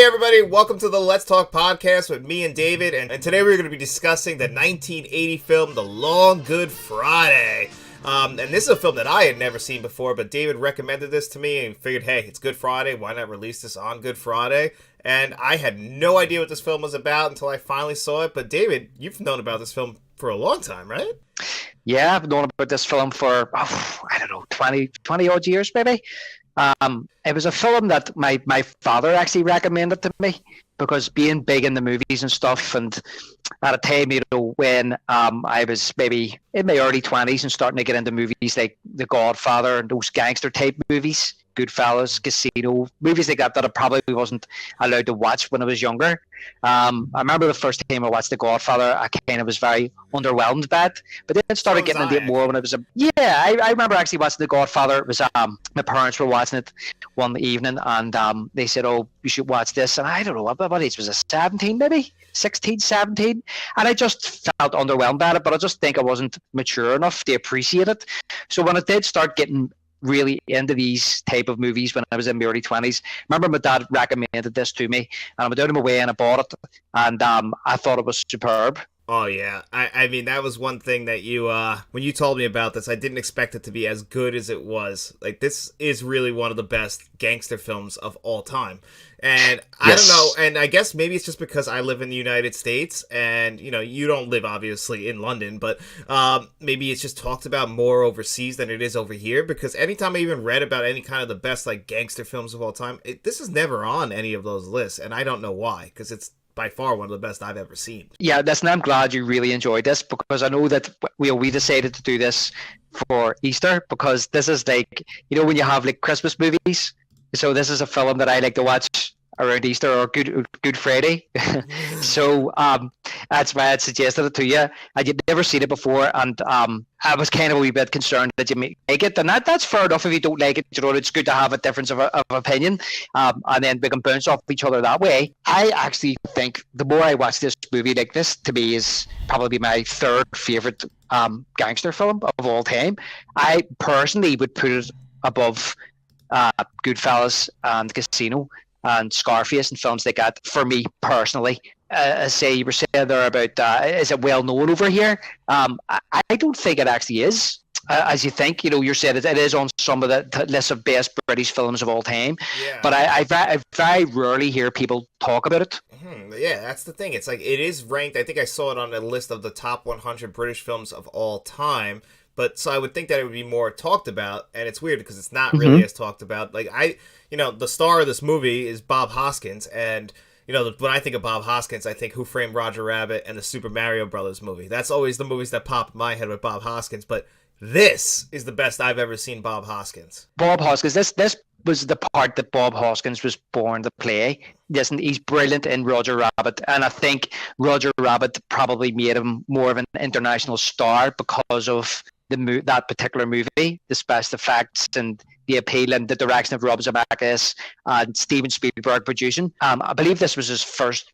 everybody, welcome to the Let's Talk podcast with me and David, and today we're going to be discussing the 1980 film, The Long Good Friday. And this is a film that I had never seen before, but David recommended this to me and figured, hey, it's Good Friday, why not release this on Good Friday? And I had no idea what this film was about until I finally saw it, but David, you've known about this film for a long time, right? Yeah, I've known about this film for, 20 odd years, maybe. It was a film that my father actually recommended to me because being big in the movies and stuff, and at a time, when I was maybe in my early 20s and starting to get into movies like The Godfather and those gangster type movies, Goodfellas, Casino, movies like that I probably wasn't allowed to watch when I was younger. I remember the first time I watched The Godfather, I kind of was very underwhelmed by it, but then I started getting into it more when I was I remember actually watching The Godfather. It was my parents were watching it one evening, and they said, "Oh, you should watch this." And I don't know what age was I, 17 maybe, 16, 17, and I just felt underwhelmed by it. But I just think I wasn't mature enough to appreciate it. So when I did start getting really into these type of movies when I was in my early 20s. Remember my dad recommended this to me, and I went out of my way and I bought it, and I thought it was superb. Oh, yeah. I mean, that was one thing that you, when you told me about this, I didn't expect it to be as good as it was. Like, this is really one of the best gangster films of all time. And I don't know, and I guess maybe it's just because I live in the United States, and, you don't live, obviously, in London, but maybe it's just talked about more overseas than it is over here, because anytime I even read about any kind of the best, like, gangster films of all time, this is never on any of those lists, and I don't know why, because it's by far one of the best I've ever seen. Yeah, listen, I'm glad you really enjoyed this, because I know that we decided to do this for Easter, because this is like, when you have like Christmas movies, so this is a film that I like to watch around Easter or Good Friday. So that's why I suggested it to you. And you'd never seen it before, and I was kind of a wee bit concerned that you may like it, and that's fair enough if you don't like it. It's good to have a difference of opinion, and then we can bounce off each other that way. I actually think the more I watch this movie, like this to me is probably my third favourite gangster film of all time. I personally would put it above Goodfellas and Casino and Scarface and films like that, for me personally. Say you were saying there about is it well known over here? I don't think it actually is. As you think, you're saying it is on some of the lists of best British films of all time. Yeah. But I very rarely hear people talk about it. Yeah, that's the thing. It's like it is ranked. I think I saw it on a list of the top 100 British films of all time. But so I would think that it would be more talked about, and it's weird because it's not really as talked about. Like the star of this movie is Bob Hoskins, and when I think of Bob Hoskins, I think Who Framed Roger Rabbit and the Super Mario Brothers movie. That's always the movies that pop in my head with Bob Hoskins. But this is the best I've ever seen Bob Hoskins. Bob Hoskins, this was the part that Bob Hoskins was born to play. Listen, he's brilliant in Roger Rabbit, and I think Roger Rabbit probably made him more of an international star because of that particular movie, the special effects and the appeal and the direction of Rob Zemeckis and Steven Spielberg producing. I believe this was his first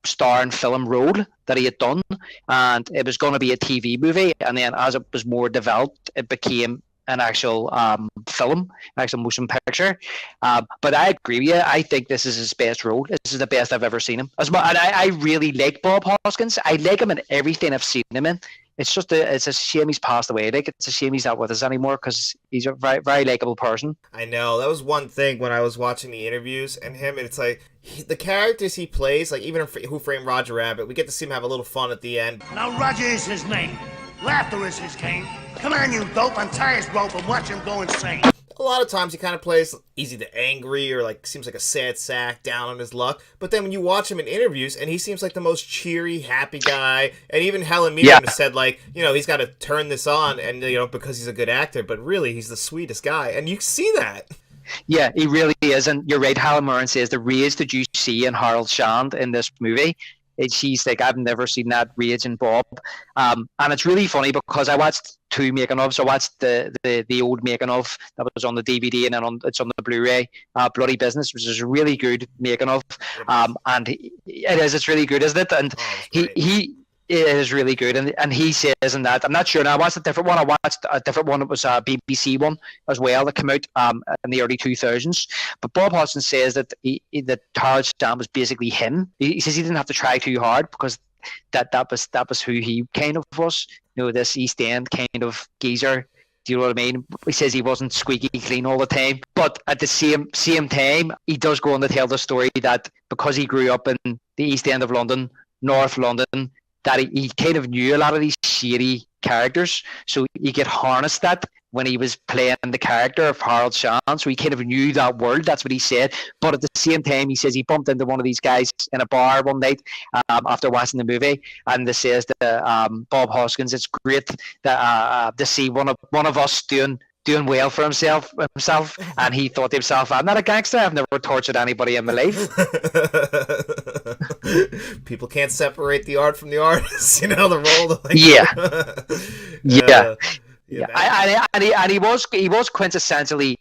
star and film role that he had done, and it was going to be a TV movie, and then as it was more developed, it became an actual film, an actual motion picture. But I agree with you. I think this is his best role. This is the best I've ever seen him. And I really like Bob Hoskins. I like him in everything I've seen him in. It's just it's a shame he's passed away. Like, it's a shame he's not with us anymore, because he's a very, very likable person. I know. That was one thing when I was watching the interviews and him, and it's like the characters he plays, like even in Who Framed Roger Rabbit, we get to see him have a little fun at the end. Now Roger is his name. Laughter is his cane. Come on, you dope, untie his rope and watch him go insane. A lot of times he kind of plays easy to angry, or like seems like a sad sack, down on his luck. But then when you watch him in interviews, and he seems like the most cheery, happy guy. And even Helen Mirren has said, like, he's got to turn this on, and because he's a good actor. But really, he's the sweetest guy, and you see that. Yeah, he really is. And you're right, Helen Mirren says the rage that you see in Harold Shand in this movie, she's like, I've never seen that rage in Bob. And it's really funny because I watched two making ofs. I watched the old making of that was on the DVD, and then it's on the Blu-ray, Bloody Business, which is a really good making of. And it's really good, isn't it? And he It is really good, and he says in that, I'm not sure. Now I watched a different one. I watched a different one. It was a BBC one as well that came out in the early 2000s. But Bob Hoskins says that that Harold Sham was basically him. He says he didn't have to try too hard because that was who he kind of was. You know, this East End kind of geezer. Do you know what I mean? He says he wasn't squeaky clean all the time, but at the same time, he does go on to tell the story that because he grew up in the East End of London, North London, that he kind of knew a lot of these shady characters, so he could harness that when he was playing the character of Harold Shan. So he kind of knew that world. That's what he said. But at the same time, he says he bumped into one of these guys in a bar one night after watching the movie, and they says that Bob Hoskins, it's great that to see one of us doing well for himself, and he thought to himself, I'm not a gangster, I've never tortured anybody in my life. People can't separate the art from the artist, you know, the role. And he was quintessentially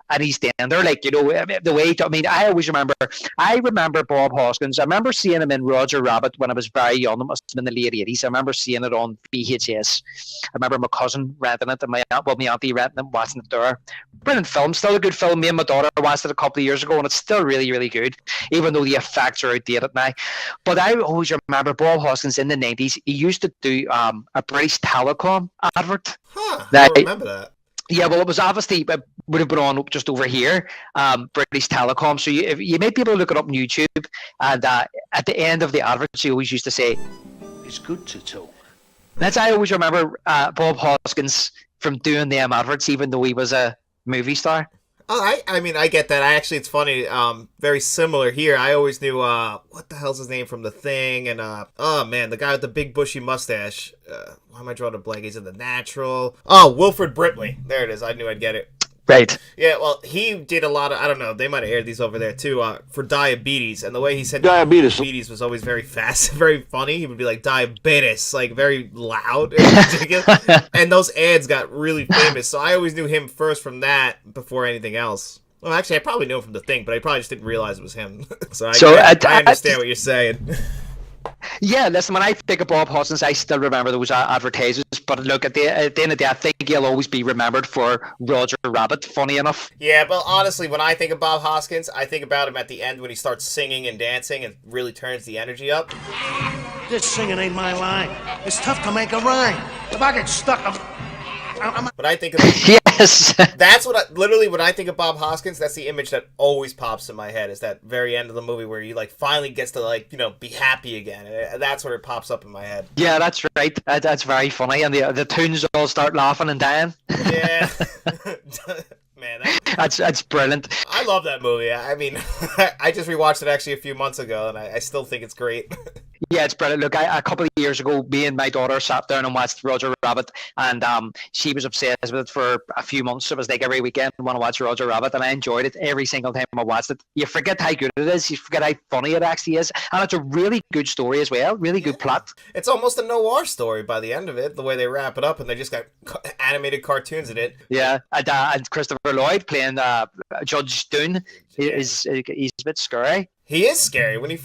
an East Ender, like, you know, the way. I mean, I remember Bob Hoskins. I remember seeing him in Roger Rabbit when I was very young. It must have been the late '80s. I remember seeing it on VHS. I remember my cousin renting it, and my auntie renting it, watching it there. Brilliant film, still a good film. Me and my daughter watched it a couple of years ago, and it's still really, really good, even though the effects are outdated now. But I always remember Bob Hoskins in the '90s. He used to do a British Telecom advert. Huh, I don't remember that. Yeah, well, it was obviously, it would have been on just over here, British Telecom. So you might be able to look it up on YouTube. And at the end of the adverts, he always used to say, It's good to talk. I always remember Bob Hoskins from doing them adverts, even though he was a movie star. Oh, I mean, I get that. It's funny. Very similar here. I always knew, what the hell's his name from The Thing? And, oh man, the guy with the big bushy mustache. Why am I drawing a blank? He's in The Natural. Oh, Wilford Brimley. There it is. I knew I'd get it. Right. Yeah, well, he did a lot of, I don't know, they might have aired these over there too, for diabetes. And the way he said diabetes was always very fast, very funny. He would be like, diabetes, like very loud and ridiculous. And those ads got really famous. So I always knew him first from that before anything else. Well, actually, I probably knew him from The Thing, but I probably just didn't realize it was him. So I understand what you're saying. Yeah, listen, when I think of Bob Hoskins, I still remember those advertisements. But look, at the end of the day, I think he'll always be remembered for Roger Rabbit, funny enough. Yeah, but honestly, when I think of Bob Hoskins, I think about him at the end when he starts singing and dancing and really turns the energy up. This singing ain't my line. It's tough to make a rhyme. If I get stuck, When I think of yes, that's literally when I think of Bob Hoskins, that's the image that always pops in my head. Is that very end of the movie where he like finally gets to like, you know, be happy again. And that's where it pops up in my head. Yeah, that's right. That's very funny, and the tunes all start laughing and dying. Yeah. Man, that's brilliant. I love that movie. I mean, I just rewatched it actually a few months ago, and I still think it's great. Yeah, it's brilliant. Look, a couple of years ago, me and my daughter sat down and watched Roger Rabbit, and she was obsessed with it for a few months. It was like every weekend I want to watch Roger Rabbit, and I enjoyed it every single time I watched it. You forget how good it is. You forget how funny it actually is, and it's a really good story as well. Really good plot. It's almost a noir story by the end of it. The way they wrap it up, and they just got animated cartoons in it. Yeah, and Christopher Lloyd playing Judge Doon he's a bit scary. He is scary when you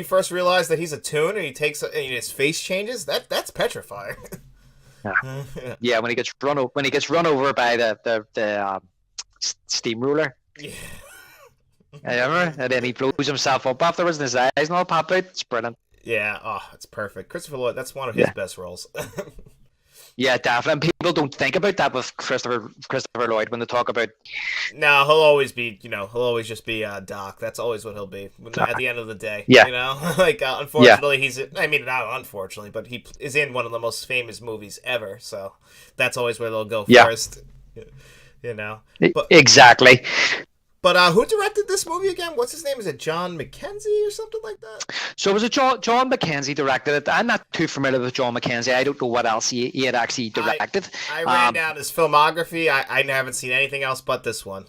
first realize that he's a toon and he takes and his face changes. That's petrifying. Yeah, when he gets run over by the steamroller. Yeah. I remember, and then he blows himself up afterwards, and his eyes and all popped out. It's brilliant. Yeah, oh, it's perfect. Christopher Lloyd, that's one of his best roles. Yeah, definitely. And people don't think about that with Christopher Lloyd when they talk about. No, he'll always just be Doc. That's always what he'll be at the end of the day. Yeah. You know, like unfortunately, not unfortunately, but he is in one of the most famous movies ever. So that's always where they'll go first. You know, exactly. But who directed this movie again? What's his name? Is it John McKenzie or something like that? So it was John McKenzie directed it. I'm not too familiar with John McKenzie. I don't know what else he had actually directed. I ran down his filmography. I haven't seen anything else but this one.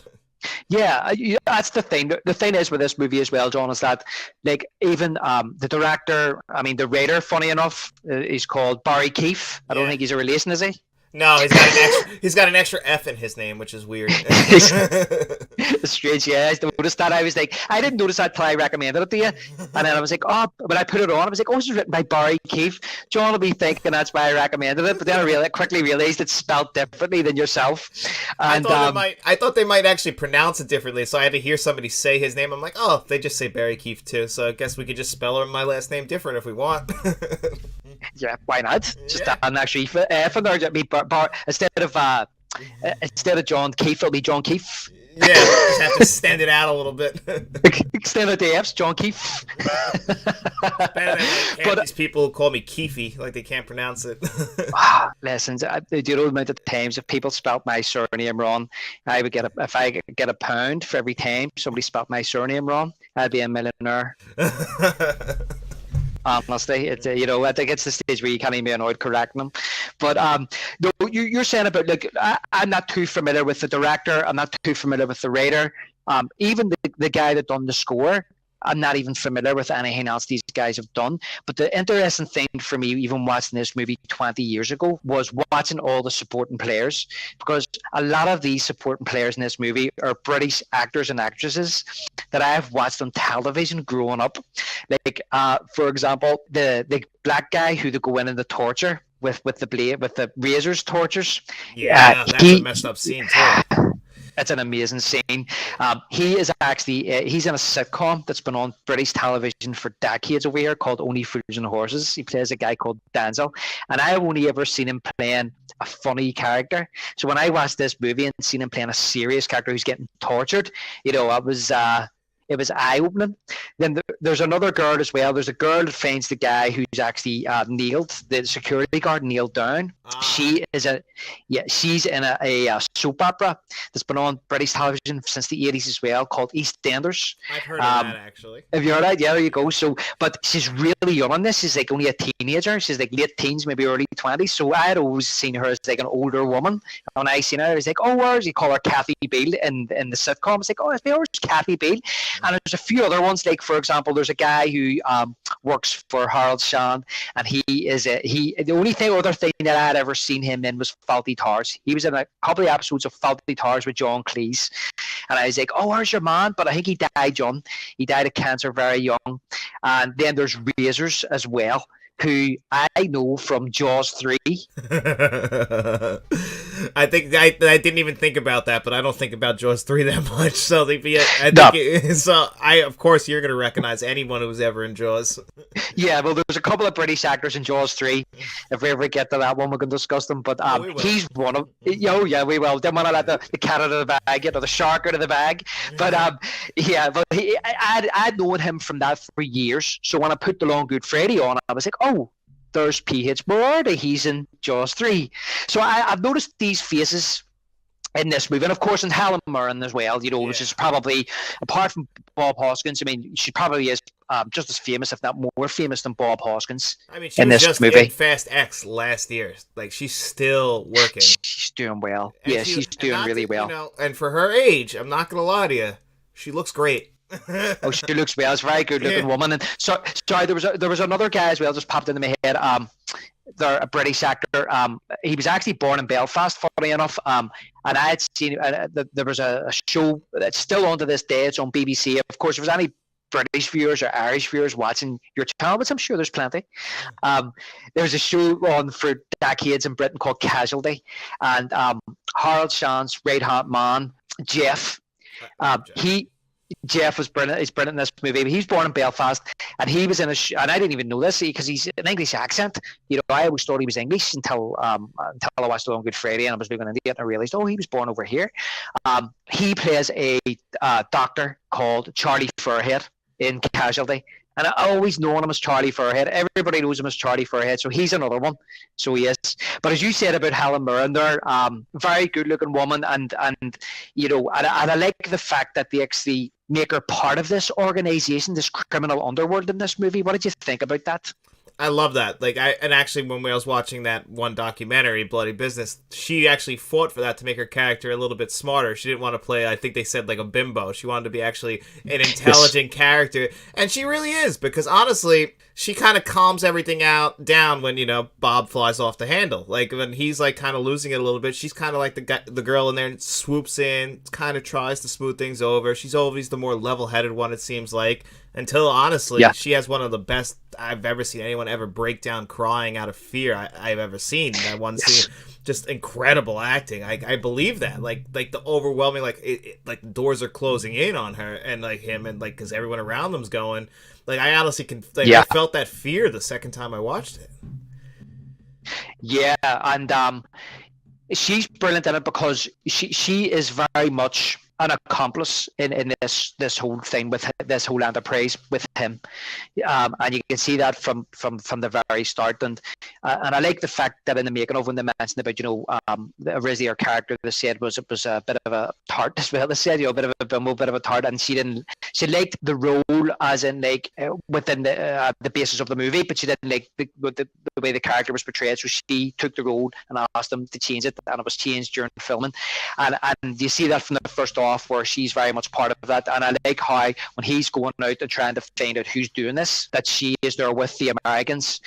Yeah, that's the thing. The thing is with this movie as well, John, is that like even the director, I mean the writer, funny enough, is called Barry Keefe. I don't think he's a relation, is he? No, he's got an extra F in his name, which is weird. strange. Yeah, I noticed that. I was like, I didn't notice that till I recommended it to you, and then I was like, oh, when I put it on, I was like, oh, this is written by Barry Keefe. John will be thinking that's why I recommended it, but then I quickly realized it's spelled differently than yourself. And I thought they might actually pronounce it differently, so I had to hear somebody say his name. I'm like, oh, they just say Barry Keefe too, so I guess we could just spell my last name different if we want. yeah, why not? Just an actually for there, instead of John Keefe, it'll be John Keefe. Yeah, just have to extend it out a little bit. Extend it to F's, John Keefe. But these people who call me Keefy, like they can't pronounce it. Listen, do you know the amount of times if people spelt my surname wrong, I would get if I get £1 for every time somebody spelt my surname wrong, I'd be a millionaire. Honestly, it's I think it's the stage where you can't even be annoyed correcting them. But no, you're saying about I'm not too familiar with the director. I'm not too familiar with the writer. Even the guy that done the score, I'm not even familiar with anything else these guys have done. But the interesting thing for me, even watching this movie 20 years ago, was watching all the supporting players, because a lot of these supporting players in this movie are British actors and actresses that I have watched on television growing up. Like, for example, the black guy who they go in and the torture with the blade, with the razors tortures. Yeah, that's a messed up scene too. It's an amazing scene. He is actually he's in a sitcom that's been on British television for decades over here called Only Fools and Horses. He plays a guy called Denzel, and I've only ever seen him playing a funny character. So when I watched this movie and seen him playing a serious character who's getting tortured, it was eye-opening. Then there's another girl as well. There's a girl that finds the guy who's actually the security guard nailed down. She's in a soap opera that's been on British television since the 80s as well, called EastEnders. I've heard of that, actually. Have you heard that? Yeah, there you go. So, but she's really young on this. She's like only a teenager. She's like late teens, maybe early 20s. So I had always seen her as like an older woman. And when I seen her, I was like, oh, where's you call her Kathy Beale in the sitcom? It's like, oh, where's Kathy Beale? And there's a few other ones, like for example, there's a guy who works for Harold Shand, and the only other thing that I had ever seen him in was Fawlty Towers. He was in a couple of episodes of Fawlty Towers with John Cleese, and I was like, oh, where's your man? But I think he died young. He died of cancer very young. And then there's Razors as well, who I know from Jaws 3. I think I didn't even think about that, but I don't think about Jaws 3 that much. So of course you're gonna recognize anyone who was ever in Jaws. Yeah, well, there's a couple of British actors in Jaws 3. If we ever get to that one, we can discuss them. But he's one of. Yeah, we will. Didn't want to let the cat out of the bag, or the shark out of the bag. But I'd known him from that for years. So when I put The Long Good Freddy on, I was like, oh, there's P.H. Moriarty. He's in Jaws 3. So I've noticed these faces in this movie, and of course in Helen Mirren as well, which is probably, apart from Bob Hoskins, I mean, she probably is just as famous, if not more famous, than Bob Hoskins. I mean, she was just in Fast X last year. Like, she's still working. She's doing well. And she's doing really well. And for her age, I'm not going to lie to you, she looks great. Oh, she looks well. She's a very good-looking woman. And sorry, there was another guy as well, just popped into my head. They're a British actor. He was actually born in Belfast, funny enough. And I had seen there was a show that's still on to this day. It's on BBC. Of course, if there's any British viewers or Irish viewers watching your channel, which I'm sure there's plenty. There's a show on for decades in Britain called Casualty, and Harold Shand's right-hand man, Jeff. Jeff was brilliant. He's brilliant in this movie. But he's born in Belfast, and he was in and I didn't even know this because he's an English accent. I always thought he was English until I watched The Long Good Friday, and I was looking into it, and I realized, oh, he was born over here. He plays a doctor called Charlie Fairhead in Casualty. And I always known him as Charlie Fairhead. Everybody knows him as Charlie Fairhead, so he's another one. So he is. But as you said about Helen Mirren, there, very good-looking woman, and I like the fact that they actually make her part of this organization, this criminal underworld in this movie. What did you think about that? I love that. Like, and actually, when I was watching that one documentary, Bloody Business, she actually fought for that to make her character a little bit smarter. She didn't want to play, I think they said, like a bimbo. She wanted to be actually an intelligent character, and she really is, because honestly, she kind of calms everything down when, you know, Bob flies off the handle. Like, when he's like kind of losing it a little bit, she's kind of like the girl in there and swoops in, kind of tries to smooth things over. She's always the more level-headed one, it seems like. Until, honestly, she has one of the best I've ever seen anyone ever break down crying out of fear I've ever seen. That one scene, just incredible acting. I believe that. Like the overwhelming, like like the doors are closing in on her and like him, and like because everyone around them's going. Like, I honestly can. Like, I felt that fear the second time I watched it. Yeah, and she's brilliant in it because she is very much an accomplice in this whole thing with this whole enterprise with him, and you can see that from the very start. And I like the fact that in the making of, when they mentioned about, you know, originally her character, they said it was a bit of a tart as well. They said, you know, a bit of a bimbo, bit of a tart, and she liked the role as in like within the basis of the movie, but she didn't like the way the character was portrayed. So she took the role and asked them to change it, and it was changed during filming. And you see that from the first off, where she's very much part of that. And I like how when he's going out and trying to find out who's doing this, that she is there with the Americans,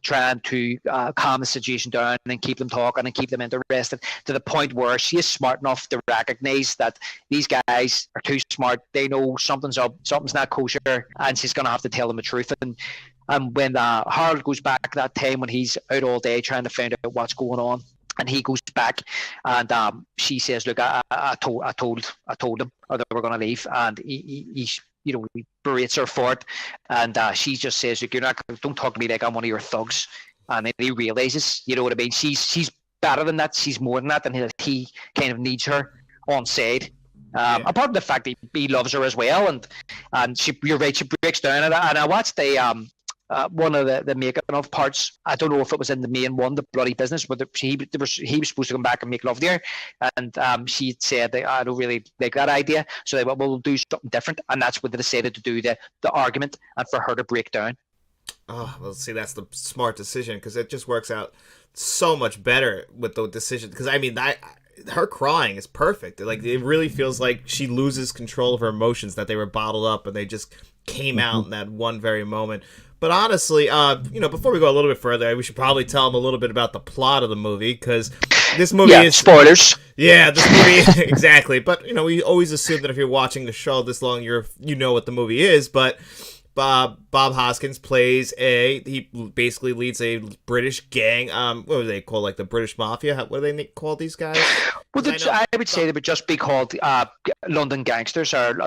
trying to calm the situation down and keep them talking and keep them interested, to the point where she is smart enough to recognize that these guys are too smart. They know something's up, something's not kosher, and she's going to have to tell them the truth. And when Harold goes back that time when he's out all day trying to find out what's going on, and he goes back, and she says, "Look, I told him, or they were going to leave," and he you know, he berates her for it, and she just says, "Look, don't talk to me like I'm one of your thugs." And then he realizes, you know what I mean? She's better than that. She's more than that, and he kind of needs her on side. Apart from the fact that he loves her as well, and you're right, she breaks down. And I watched one of the making of parts. I don't know if it was in the main one, the Bloody Business, but he was supposed to come back and make love to her, and she said that, I don't really like that idea, so they went, well, we'll do something different, and that's what they decided to do, the argument, and for her to break down. Oh, well, see, that's the smart decision, because it just works out so much better with the decision. Because I mean, her crying is perfect. Like, it really feels like she loses control of her emotions, that they were bottled up and they just came out in that one very moment. But honestly, you know, before we go a little bit further, we should probably tell them a little bit about the plot of the movie, because this movie is spoilers. Yeah, this movie exactly. But you know, we always assume that if you're watching the show this long, you know what the movie is. But Bob Hoskins plays he basically leads a British gang. What do they call, like the British Mafia? What do they call these guys? Well, I would say they would just be called London gangsters, or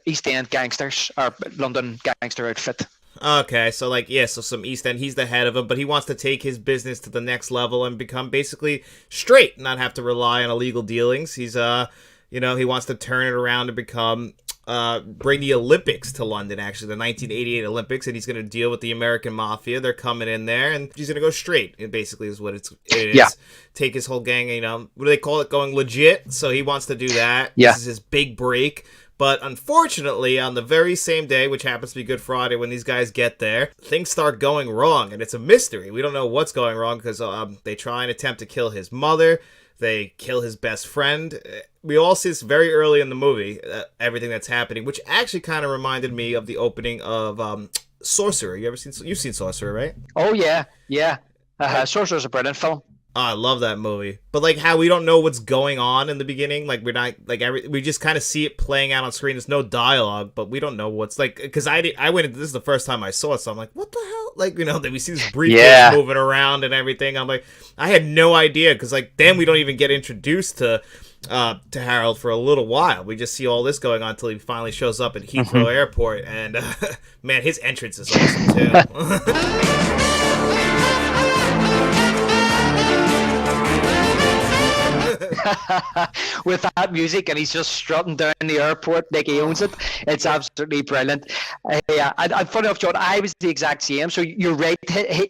East End gangsters, or London gangster outfit. Okay, so like, yeah, so some East End, he's the head of them, but he wants to take his business to the next level and become basically straight, not have to rely on illegal dealings. He's, you know, he wants to turn it around and become, bring the Olympics to London, actually, the 1988 Olympics, and he's going to deal with the American Mafia. They're coming in there, and he's going to go straight, it basically is what it is. Yeah. Take his whole gang, you know, what do they call it, going legit, so he wants to do that. Yeah. This is his big break. But unfortunately, on the very same day, which happens to be Good Friday, when these guys get there, things start going wrong, and it's a mystery. We don't know what's going wrong, because they try and attempt to kill his mother. They kill his best friend. We all see this very early in the movie, everything that's happening, which actually kind of reminded me of the opening of Sorcerer. You've seen Sorcerer, right? Oh, yeah. Sorcerer's a brilliant film. Oh, I love that movie. But like how we don't know what's going on in the beginning, like we're not like we just kind of see it playing out on screen. There's no dialogue, but we don't know what's like, because I went into this is the first time I saw it, so I'm like, what the hell? Like, you know, then we see this briefcase moving around and everything. I'm like, I had no idea, because like then we don't even get introduced to Harold for a little while. We just see all this going on until he finally shows up at Heathrow Airport, and man, his entrance is awesome too. With that music, and he's just strutting down the airport like he owns it. It's absolutely brilliant. Yeah, and funny enough, John, I was the exact same. So you're right.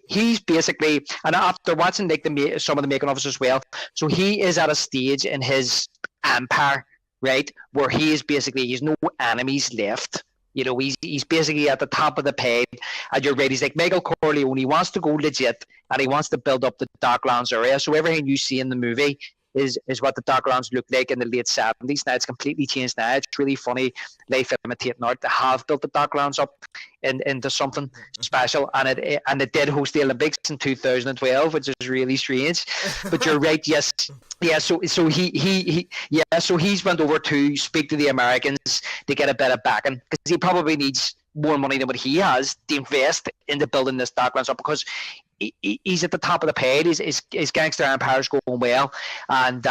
He's basically, and after watching like some of the making ofs as well, so he is at a stage in his empire, right, where he is basically, he's no enemies left. You know, he's basically at the top of the pay, and you're right. He's like Michael Corleone. He wants to go legit, and he wants to build up the Docklands area. So everything you see in the movie is what the Docklands looked like in the late 70s. Now it's completely changed. Now it's really funny, life imitating art. They have built the Docklands up into something special, and it did host the Olympics in 2012, which is really strange. But you're right. Yes. Yeah, so he's went over to speak to the Americans to get a bit of backing, because he probably needs more money than what he has to invest into building this Docklands up, because he's at the top of the paid. His gangster empire's going well, and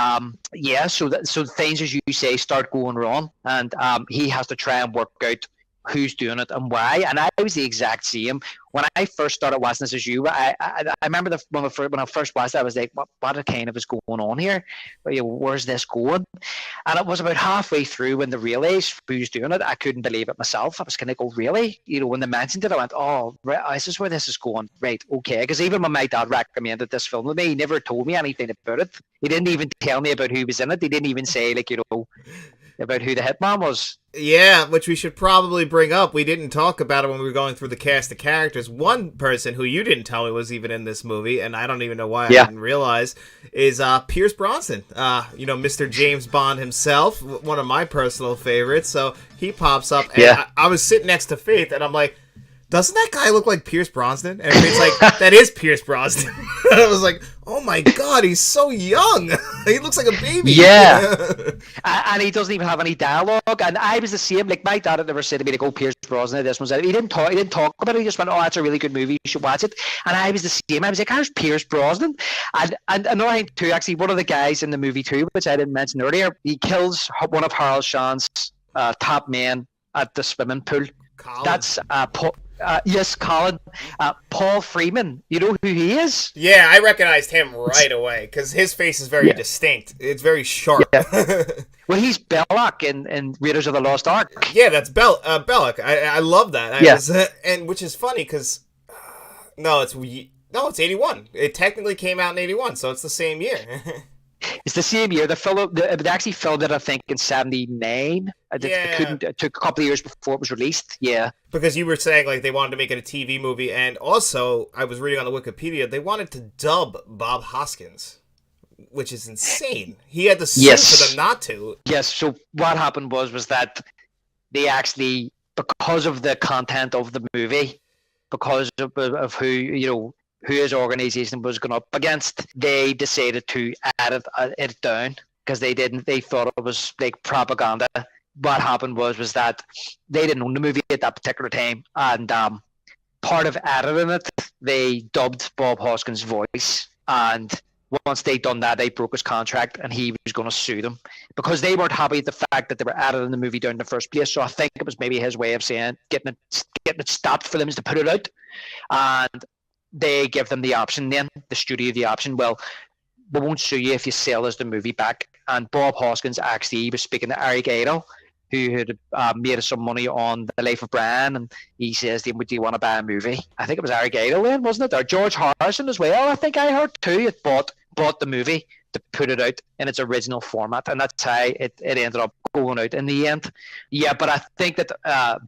so things, as you say, start going wrong, and he has to try and work out who's doing it and why. And I was the exact same when I first started watching this as you. I remember when I first watched it, I was like, what kind of is going on here? Where's this going? And it was about halfway through when they realised who's doing it. I couldn't believe it myself. I was kind of go, really? You know, when they mentioned it, I went, oh, right, this is where this is going. Right, okay. Because even when my dad recommended this film to me, he never told me anything about it. He didn't even tell me about who was in it. He didn't even say, like, you know, about who the hitman was. Yeah, which we should probably bring up. We didn't talk about it when we were going through the cast of characters. One person who you didn't tell me was even in this movie, and I don't even know why I didn't realize, is Pierce Brosnan. You know, Mr. James Bond himself, one of my personal favorites. So he pops up, and I was sitting next to Faith, and I'm like, doesn't that guy look like Pierce Brosnan? And it's like, that is Pierce Brosnan. And I was like, oh my God, he's so young. He looks like a baby. Yeah. And he doesn't even have any dialogue. And I was the same. Like, my dad had never said to me, like, oh, Pierce Brosnan, this one's out. He didn't talk about it. He just went, oh, that's a really good movie. You should watch it. And I was the same. I was like, there's Pierce Brosnan. And another thing too, actually, one of the guys in the movie too, which I didn't mention earlier, he kills one of Harold Shawn's top men at the swimming pool. Colin. That's Paul. Yes, Colin. Paul Freeman. You know who he is? Yeah, I recognized him right away because his face is very distinct. It's very sharp. Yeah. Well, he's Belloc in Raiders of the Lost Ark. Yeah, that's Belloc. I love that. And which is funny because it's 81. It technically came out in 81, so it's the same year. It's the same year. It actually filmed it, I think, in 79. It took a couple of years before it was released. Yeah. Because you were saying, like, they wanted to make it a TV movie, and also, I was reading on the Wikipedia, they wanted to dub Bob Hoskins, which is insane. He had to sue for them not to. Yes, so what happened was that they actually, because of the content of the movie, because of who, you know, who his organization was going up against, they decided to edit it down because they thought it was like propaganda. What happened was that they didn't own the movie at that particular time, and part of editing it, they dubbed Bob Hoskins' voice, and once they'd done that, they broke his contract, and he was going to sue them because they weren't happy with the fact that they were editing the movie down in the first place. So I think it was maybe his way of saying getting it stopped for them to put it out, and they give them the option then, the studio the option, well, we won't sue you if you sell us the movie back. And Bob Hoskins actually was speaking to Eric Idle, who had made us some money on The Life of Brian, and he says to him, do you want to buy a movie? I think it was Eric Idle then, wasn't it? Or George Harrison as well, I think I heard too. It bought the movie to put it out in its original format, and that's how it ended up going out in the end. Yeah, but I think that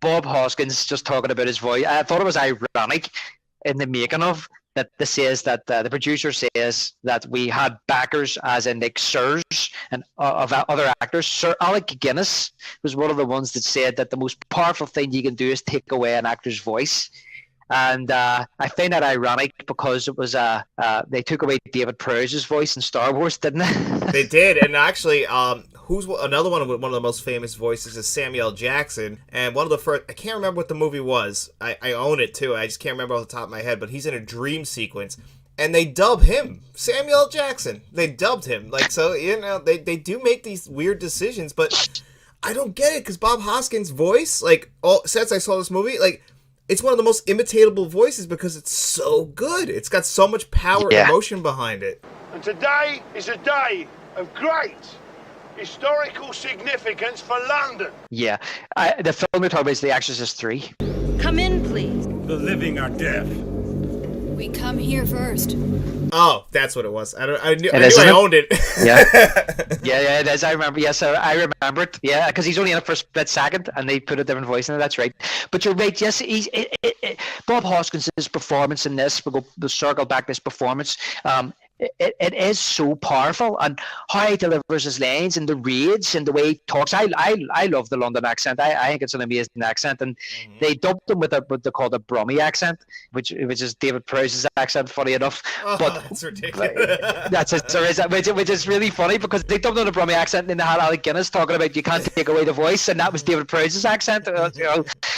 Bob Hoskins, just talking about his voice, I thought it was ironic in the making of that. This says that the producer says that we had backers, as in like sirs and of other actors. Sir Alec Guinness was one of the ones that said that the most powerful thing you can do is take away an actor's voice. And I find that ironic because it was they took away David Prowse's voice in Star Wars, didn't they? They did, and actually, who's another one of the most famous voices is Samuel L. Jackson, and one of the first, I can't remember what the movie was. I own it too. I just can't remember off the top of my head, but he's in a dream sequence, and they dub him Samuel L. Jackson. They dubbed him, like, so, you know, they do make these weird decisions, but I don't get it because Bob Hoskins' voice, like, since I saw this movie, like, it's one of the most imitatable voices because it's so good. It's got so much power and emotion behind it. And today is a day of great historical significance for London. Yeah. The film we're talking about is The Exorcist 3. Come in, please. The living are dead. We come here first. Oh, that's what it was. I knew Isn't I it? owned it. Yeah. Yeah, it is. I remember. Yes, I remember it. Yeah, because he's only in it for a split second, and they put a different voice in it. That's right. But you're right. Yes, Bob Hoskins' performance in this. We'll circle back this performance. It is so powerful, and how he delivers his lines and the rage and the way he talks. I love the London accent. I think it's an amazing accent, and they dubbed him with what they call the Brummie accent, which is David Prowse's accent. Funny enough, Oh, but that's ridiculous. that's it. Which is really funny because they dubbed him the Brummie accent, and they had Alec Guinness talking about you can't take away the voice, and that was David Prowse's accent.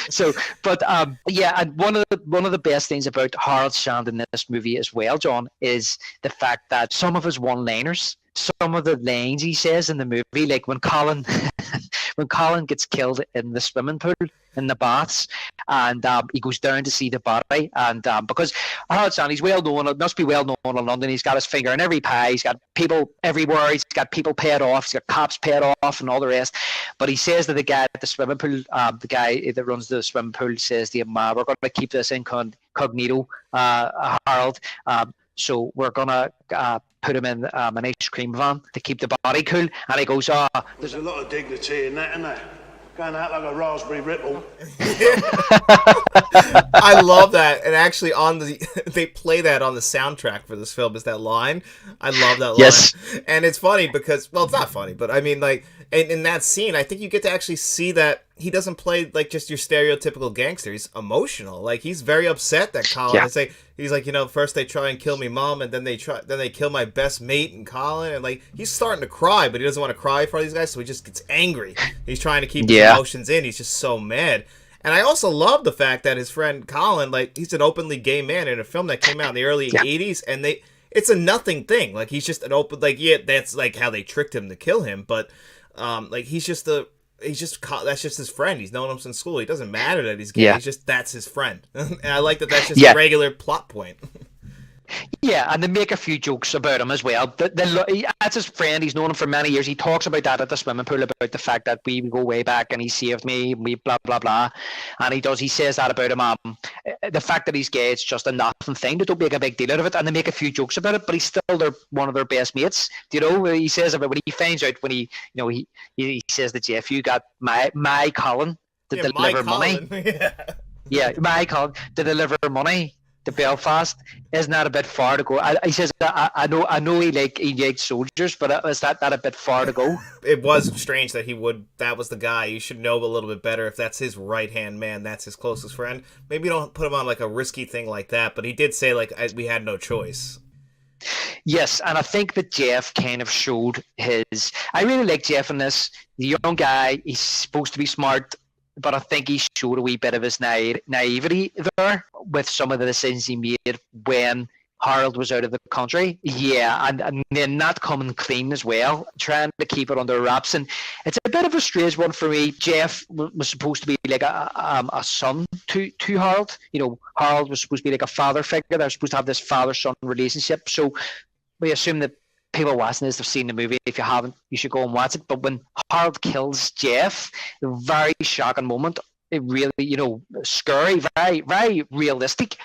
So, but yeah, and one of the best things about Harold Shand in this movie as well, John, is the fact that some of his one-liners, some of the lines he says in the movie, like when Colin gets killed in the swimming pool in the baths, and he goes down to see the body, and because Harold Sand, he's well known, it must be well known in London. He's got his finger in every pie. He's got people everywhere. He's got people paid off. He's got cops paid off, and all the rest. But he says to the guy at the swimming pool, the guy that runs the swimming pool, says to him, "We're going to keep this incognito, Harold. So we're gonna put him in an ice cream van to keep the body cool." And he goes, There's a lot of dignity in that, isn't there? Going out like a raspberry ripple. I love that, and actually they play that on the soundtrack for this film. Is that line? I love that line. Yes. And it's funny because, well, it's not funny, but I mean, like, in that scene, I think you get to actually see that he doesn't play like just your stereotypical gangster. He's emotional. Like, he's very upset that Colin is like, he's like, first they try and kill me mom, and then they kill my best mate and Colin, and like he's starting to cry, but he doesn't want to cry for these guys, so he just gets angry. He's trying to keep his emotions in. He's just so mad. And I also love the fact that his friend Colin, like, he's an openly gay man in a film that came out in the early 80s, and it's a nothing thing. Like, he's just an open, like, yeah, that's like how they tricked him to kill him, but like that's just his friend. He's known him since school. It doesn't matter that he's gay. That's his friend. And I like that that's just a regular plot point. Yeah, and they make a few jokes about him as well. That's his friend. He's known him for many years. He talks about that at the swimming pool, about the fact that we go way back and he saved me, we blah, blah, blah. And he says that about him. The fact that he's gay, it's just a nothing thing. They don't make a big deal out of it, and they make a few jokks about it, but he's still one of their best mates. He says about when he finds out, when he says to Jeff, "You got my Colin to deliver money." My Colin to deliver money to Belfast. Isn't that a bit far to go? He says, I know he likes soldiers, but is that a bit far to go? It was strange that that was the guy. You should know a little bit better. If that's his right-hand man, that's his closest friend. Maybe don't put him on like a risky thing like that, but he did say like we had no choice. Yes, and I think that Jeff kind of showed his... I really like Jeff in this. The young guy, he's supposed to be smart, but I think he showed a wee bit of his naivety there with some of the decisions he made when Harold was out of the country. Yeah, and then not coming clean as well, trying to keep it under wraps. And it's a bit of a strange one for me. Jeff was supposed to be like a son to Harold. Harold was supposed to be like a father figure. They're supposed to have this father-son relationship. So we assume that people watching this have seen the movie. If you haven't, you should go and watch it. But when Harold kills Jeff, the very shocking moment, it really, scary, very, very realistic.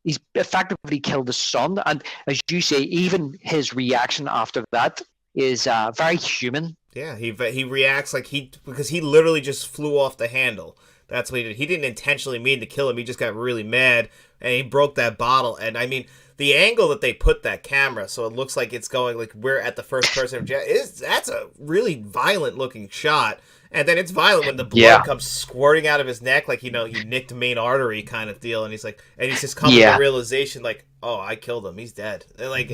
He's effectively killed his son, and as you say, even his reaction after that is very human. Yeah, he reacts like because he literally just flew off the handle. That's what he did. He didn't intentionally mean to kill him. He just got really mad, and he broke that bottle. And I mean, the angle that they put that camera, so it looks like it's going like we're at the first person. That's a really violent looking shot. And then it's violent when the blood comes squirting out of his neck, like, he nicked the main artery kind of deal. And he's just coming to the realization, like, oh, I killed him. He's dead. And like,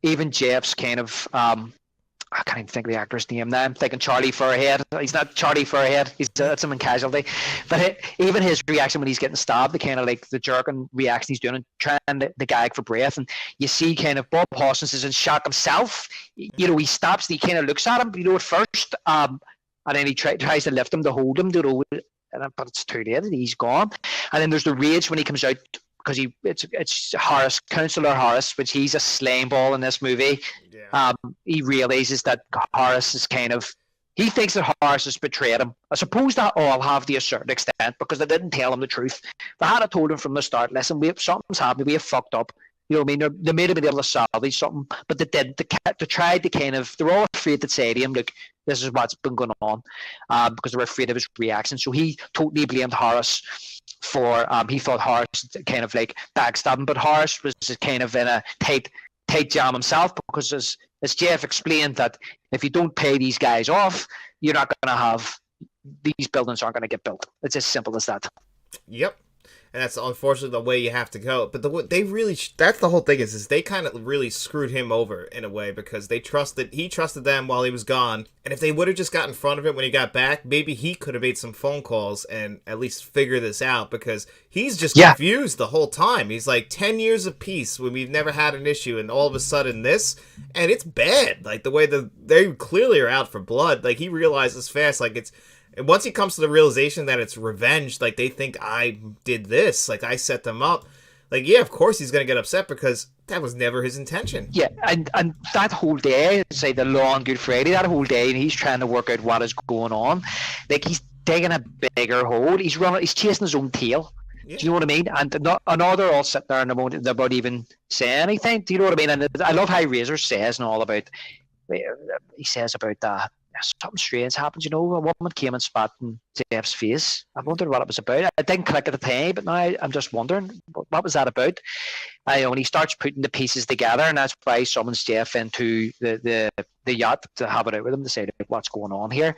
even Jeff's kind of, I can't even think of the actor's name now. I'm thinking Charlie Furhead. He's not Charlie Furhead. That's him in Casualty. But even his reaction when he's getting stabbed, the kind of like the jerking reaction he's doing and trying to gag for breath. And you see kind of Bob Hoskins is in shock himself. He stops and he kind of looks at him, at first. And then he tries to lift him to hold him, but it's too late. He's gone. And then there's the rage when he comes out, because it's Horace, Councillor Horace, which he's a slaying ball in this movie. Yeah. He realizes that Horace is He thinks that Horace has betrayed him. I suppose that all have to a certain extent because they didn't tell him the truth. They had told him from the start, listen, something's happened, we have fucked up. You know what I mean? They may have been able to salvage something, but they didn't. They tried to kind of, they're all afraid to say to him, look, this is what's been going on, because they were afraid of his reaction. So he totally blamed Horace for, he thought Horace kind of like backstabbing, but Horace was kind of in a tight jam himself because as Jeff explained that if you don't pay these guys off, you're not going to have, these buildings aren't going to get built. It's as simple as that. Yep. And that's unfortunately the way you have to go. But they really, that's the whole thing is they kind of really screwed him over in a way because he trusted them while he was gone. And if they would have just got in front of it when he got back, maybe he could have made some phone calls and at least figure this out because he's just confused the whole time. He's like 10 years of peace when we've never had an issue and all of a sudden this, and it's bad. Like the way they clearly are out for blood. Like he realizes fast, like it's, and once he comes to the realization that it's revenge, like they think I did this, like I set them up, like yeah, of course he's gonna get upset because that was never his intention. Yeah, and that whole day, say the long Good Friday, that whole day, and he's trying to work out what is going on. Like he's taking a bigger hold. He's chasing his own tail. Yeah. Do you know what I mean? And now they're all sitting there and they won't even say anything. Do you know what I mean? And I love how Razor says and all about. He says about something strange happened, you know. A woman came and spat in Jeff's face. I wondered what it was about. I didn't click at the time, but now I'm just wondering what was that about. When he starts putting the pieces together, and that's why he summons Jeff into the yacht to have it out with him to say what's going on here.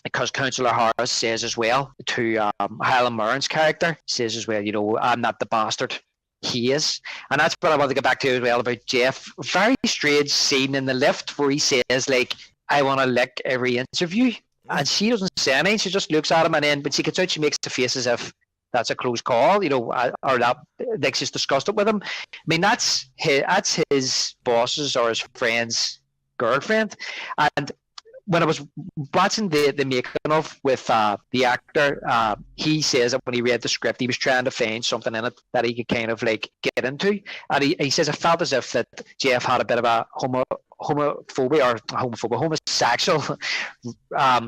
Because Councillor Harris says as well to Helen Mirren's character, says as well, you know, I'm not the bastard. He is. And that's what I want to get back to as well about Jeff. Very strange scene in the lift where he says, like, I want to lick every interview. And she doesn't say anything. She just looks at him, and then when she gets out, she makes the face as if that's a close call, you know, or that, like she's discussed it with him. I mean, that's his boss's or his friend's girlfriend. And when I was watching the making of with the actor, he says that when he read the script, he was trying to find something in it that he could kind of like get into. And he says it felt as if that Jeff had a bit of a homosexual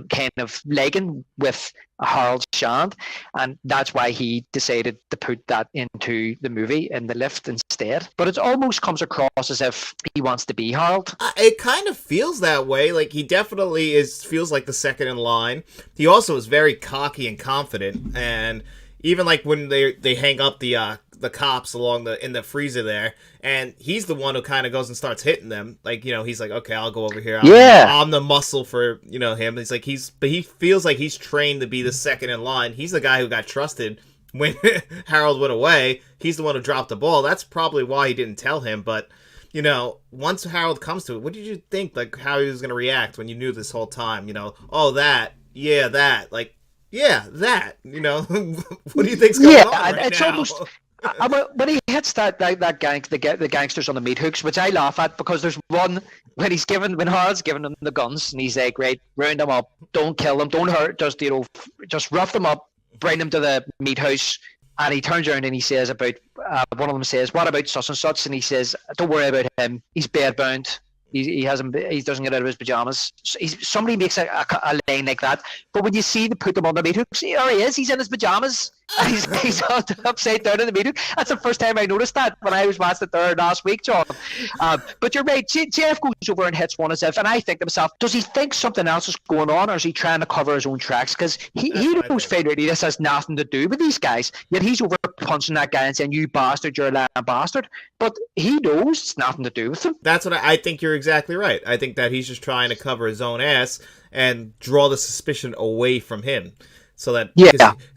kind of liking with Harold Shand, and that's why he decided to put that into the movie in the lift instead. But it almost comes across as if he wants to be Harold. It kind of feels that way. Like he definitely feels like the second in line. He also is very cocky and confident, and even like when they hang up the cops in the freezer there, and he's the one who kind of goes and starts hitting them. Like, you know, he's like, okay, I'll go over here. I'm the muscle for, you know, him. It's like but he feels like he's trained to be the second in line. He's the guy who got trusted when Harold went away. He's the one who dropped the ball. That's probably why he didn't tell him. But, you know, once Harold comes to it, what did you think, like, how he was going to react when you knew this whole time? You know, oh, that, yeah, that, like, yeah, that, you know, what do you think's going on right it's now? Almost, when he hits the gangsters on the meat hooks, which I laugh at because there's one when Harold's giving them the guns and he's like, right, round them up, don't kill them, don't hurt, just rough them up, bring them to the meat house. And he turns around and he says about one of them says, what about such and such? And he says, don't worry about him, he's bedbound. He doesn't get out of his pajamas. Somebody makes a line like that, but when you see them put them on the meat hook, see, there he is. He's in his pajamas. He's upside down in the meat hook. That's the first time I noticed that when I was watching it there last week, John. But you're right. Jeff goes over and hits one as if, and I think to myself, does he think something else is going on, or is he trying to cover his own tracks? Because he knows federally this has nothing to do with these guys. Yet he's over punching that guy and saying, "You bastard, you're a lying bastard." But he knows it's nothing to do with him. That's what I think. You're exactly right. I think that he's just trying to cover his own ass and draw the suspicion away from him. So that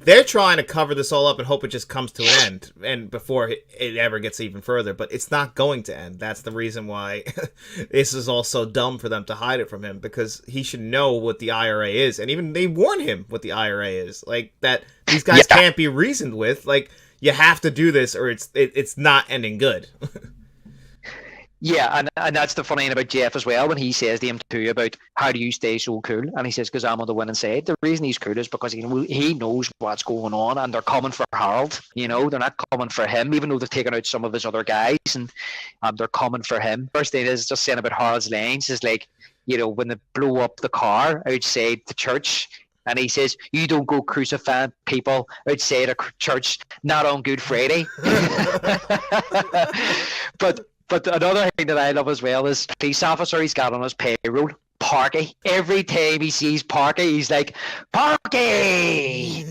they're trying to cover this all up and hope it just comes to an end, and before it ever gets even further. But it's not going to end. That's the reason why this is all so dumb for them to hide it from him, because he should know what the IRA is, and even they warn him what the IRA is, like that these guys can't be reasoned with. Like, you have to do this, or it's not ending good. Yeah, and that's the funny thing about Jeff as well, when he says to him too about how do you stay so cool, and he says, because I'm on the winning side. The reason he's cool is because he knows what's going on, and they're coming for Harold. You know, they're not coming for him, even though they've taken out some of his other guys, and they're coming for him. First thing is just saying about Harold's lines is like, when they blow up the car outside the church. And he says, "You don't go crucifying people outside a church, not on Good Friday." But another thing that I love as well is police officer he's got on his payroll, Parky. Every time he sees Parky, he's like, "Parky!"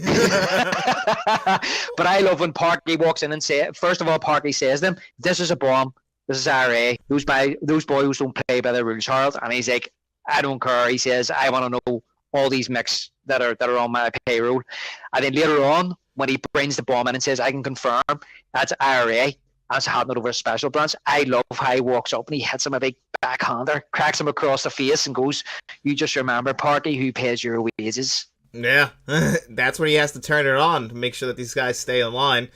But I love when Parky walks in and first of all, Parky says to them, "This is a bomb. This is IRA. Those boys don't play by the rules, Harold." And he's like, "I don't care." He says, "I want to know all these mix that are on my payroll." And then later on, when he brings the bomb in and says, "I can confirm that's IRA, that's happening over a special branch," I love how he walks up and he hits him a big backhander, cracks him across the face and goes, "You just remember, Parky, who pays your wages." Yeah, that's when he has to turn it on to make sure that these guys stay in line.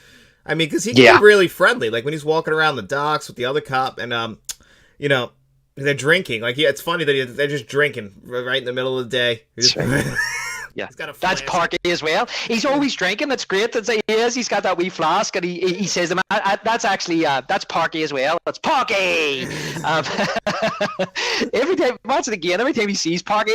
I mean, because he can be really friendly. Like when he's walking around the docks with the other cop and, they're drinking. Like, yeah, it's funny that they're just drinking right in the middle of the day. Yeah, that's Parky as well. He's always drinking. That's great. He's got that wee flask, and he says, "That's actually that's Parky as well. That's Parky." Every time, watch it again. Every time he sees Parky,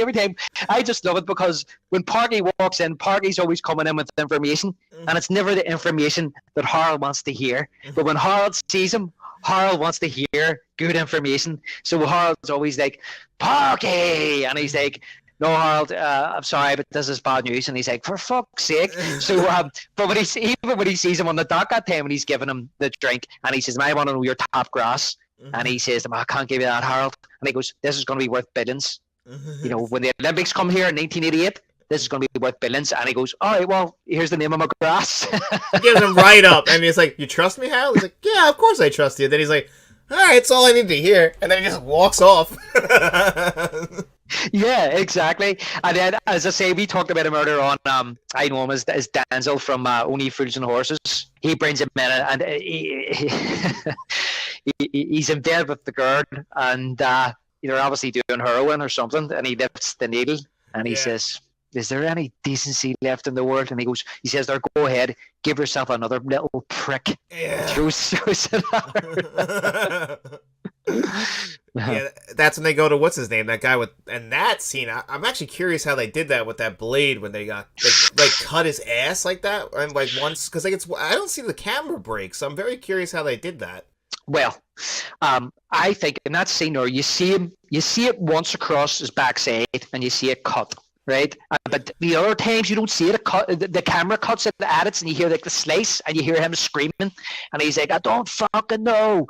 I just love it because when Parky walks in, Parky's always coming in with information, and it's never the information that Harold wants to hear. But when Harold sees him, Harold wants to hear good information. So Harold's always like, "Parky," and he's like, "No, Harold, I'm sorry, but this is bad news." And he's like, "For fuck's sake." So, but when he sees him on the dock that time and he's giving him the drink and he says, "I want to know your top grass." And he says to him, "I can't give you that, Harold." And he goes, "This is going to be worth billions." When the Olympics come here in 1988, this is going to be worth billions. And he goes, "All right, well, here's the name of my grass." He gives him right up. And he's like, "You trust me, Harold?" He's like, "Yeah, of course I trust you." Then he's like, "All right, it's all I need to hear." And then he just walks off. Yeah, exactly. And then, as I say, we talked about him earlier on. I know him as Denzel from Only Fools and Horses. He brings him in, and he's in bed with the girl, and they're obviously doing heroin or something. And he lifts the needle, and he says, "Is there any decency left in the world?" And he says, "There, go ahead, give yourself another little prick." Yeah. Throws Yeah, that's when they go to what's his name, that guy and that scene. I'm actually curious how they did that with that blade when they cut his ass like that, and like once because I don't see the camera break, so I'm very curious how they did that. Well, I think in that scene, or you see it once across his backside, and you see it cut. Right, but the other times you don't see it. The camera cuts at it, and you hear like the slice, and you hear him screaming, and he's like, "I don't fucking know."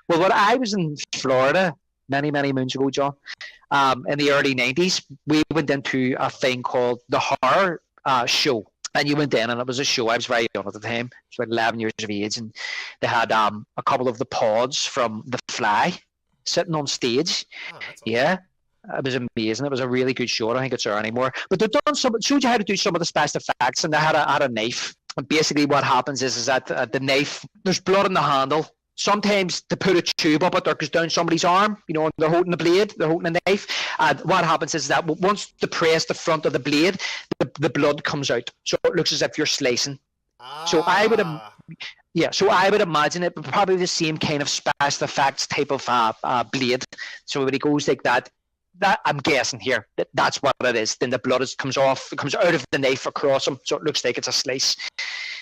Well, when I was in Florida many moons ago, John, in the early '90s, we went into a thing called the horror show, and you went in, and it was a show. I was very young at the time, I was about 11 years of age, and they had a couple of the pods from The Fly sitting on stage. Oh, that's yeah. It was amazing. It was a really good show. I don't think it's there anymore. But they've done showed you how to do some of the special effects, and they had a knife. And basically, what happens is that the knife, there's blood in the handle. Sometimes they put a tube up it or goes down somebody's arm, and they're holding the blade, they're holding a knife. And what happens is that once they press the front of the blade, the blood comes out. So it looks as if you're slicing. So I would imagine it probably the same kind of special effects type of blade. So when it goes like that, I'm guessing here that's what it is. Then the blood comes out of the knife across him, so it looks like it's a slice.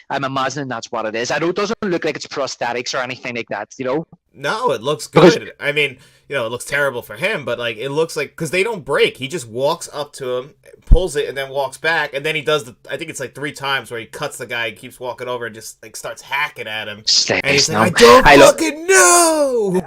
I'm imagining that's what it is. I know it doesn't look like it's prosthetics or anything like that, No, it looks good. I mean, it looks terrible for him, but like it looks like because they don't break. He just walks up to him, pulls it, and then walks back, and then he does I think it's like 3 times where he cuts the guy, and keeps walking over, and just like starts hacking at him. And he's like, "I don't fucking know."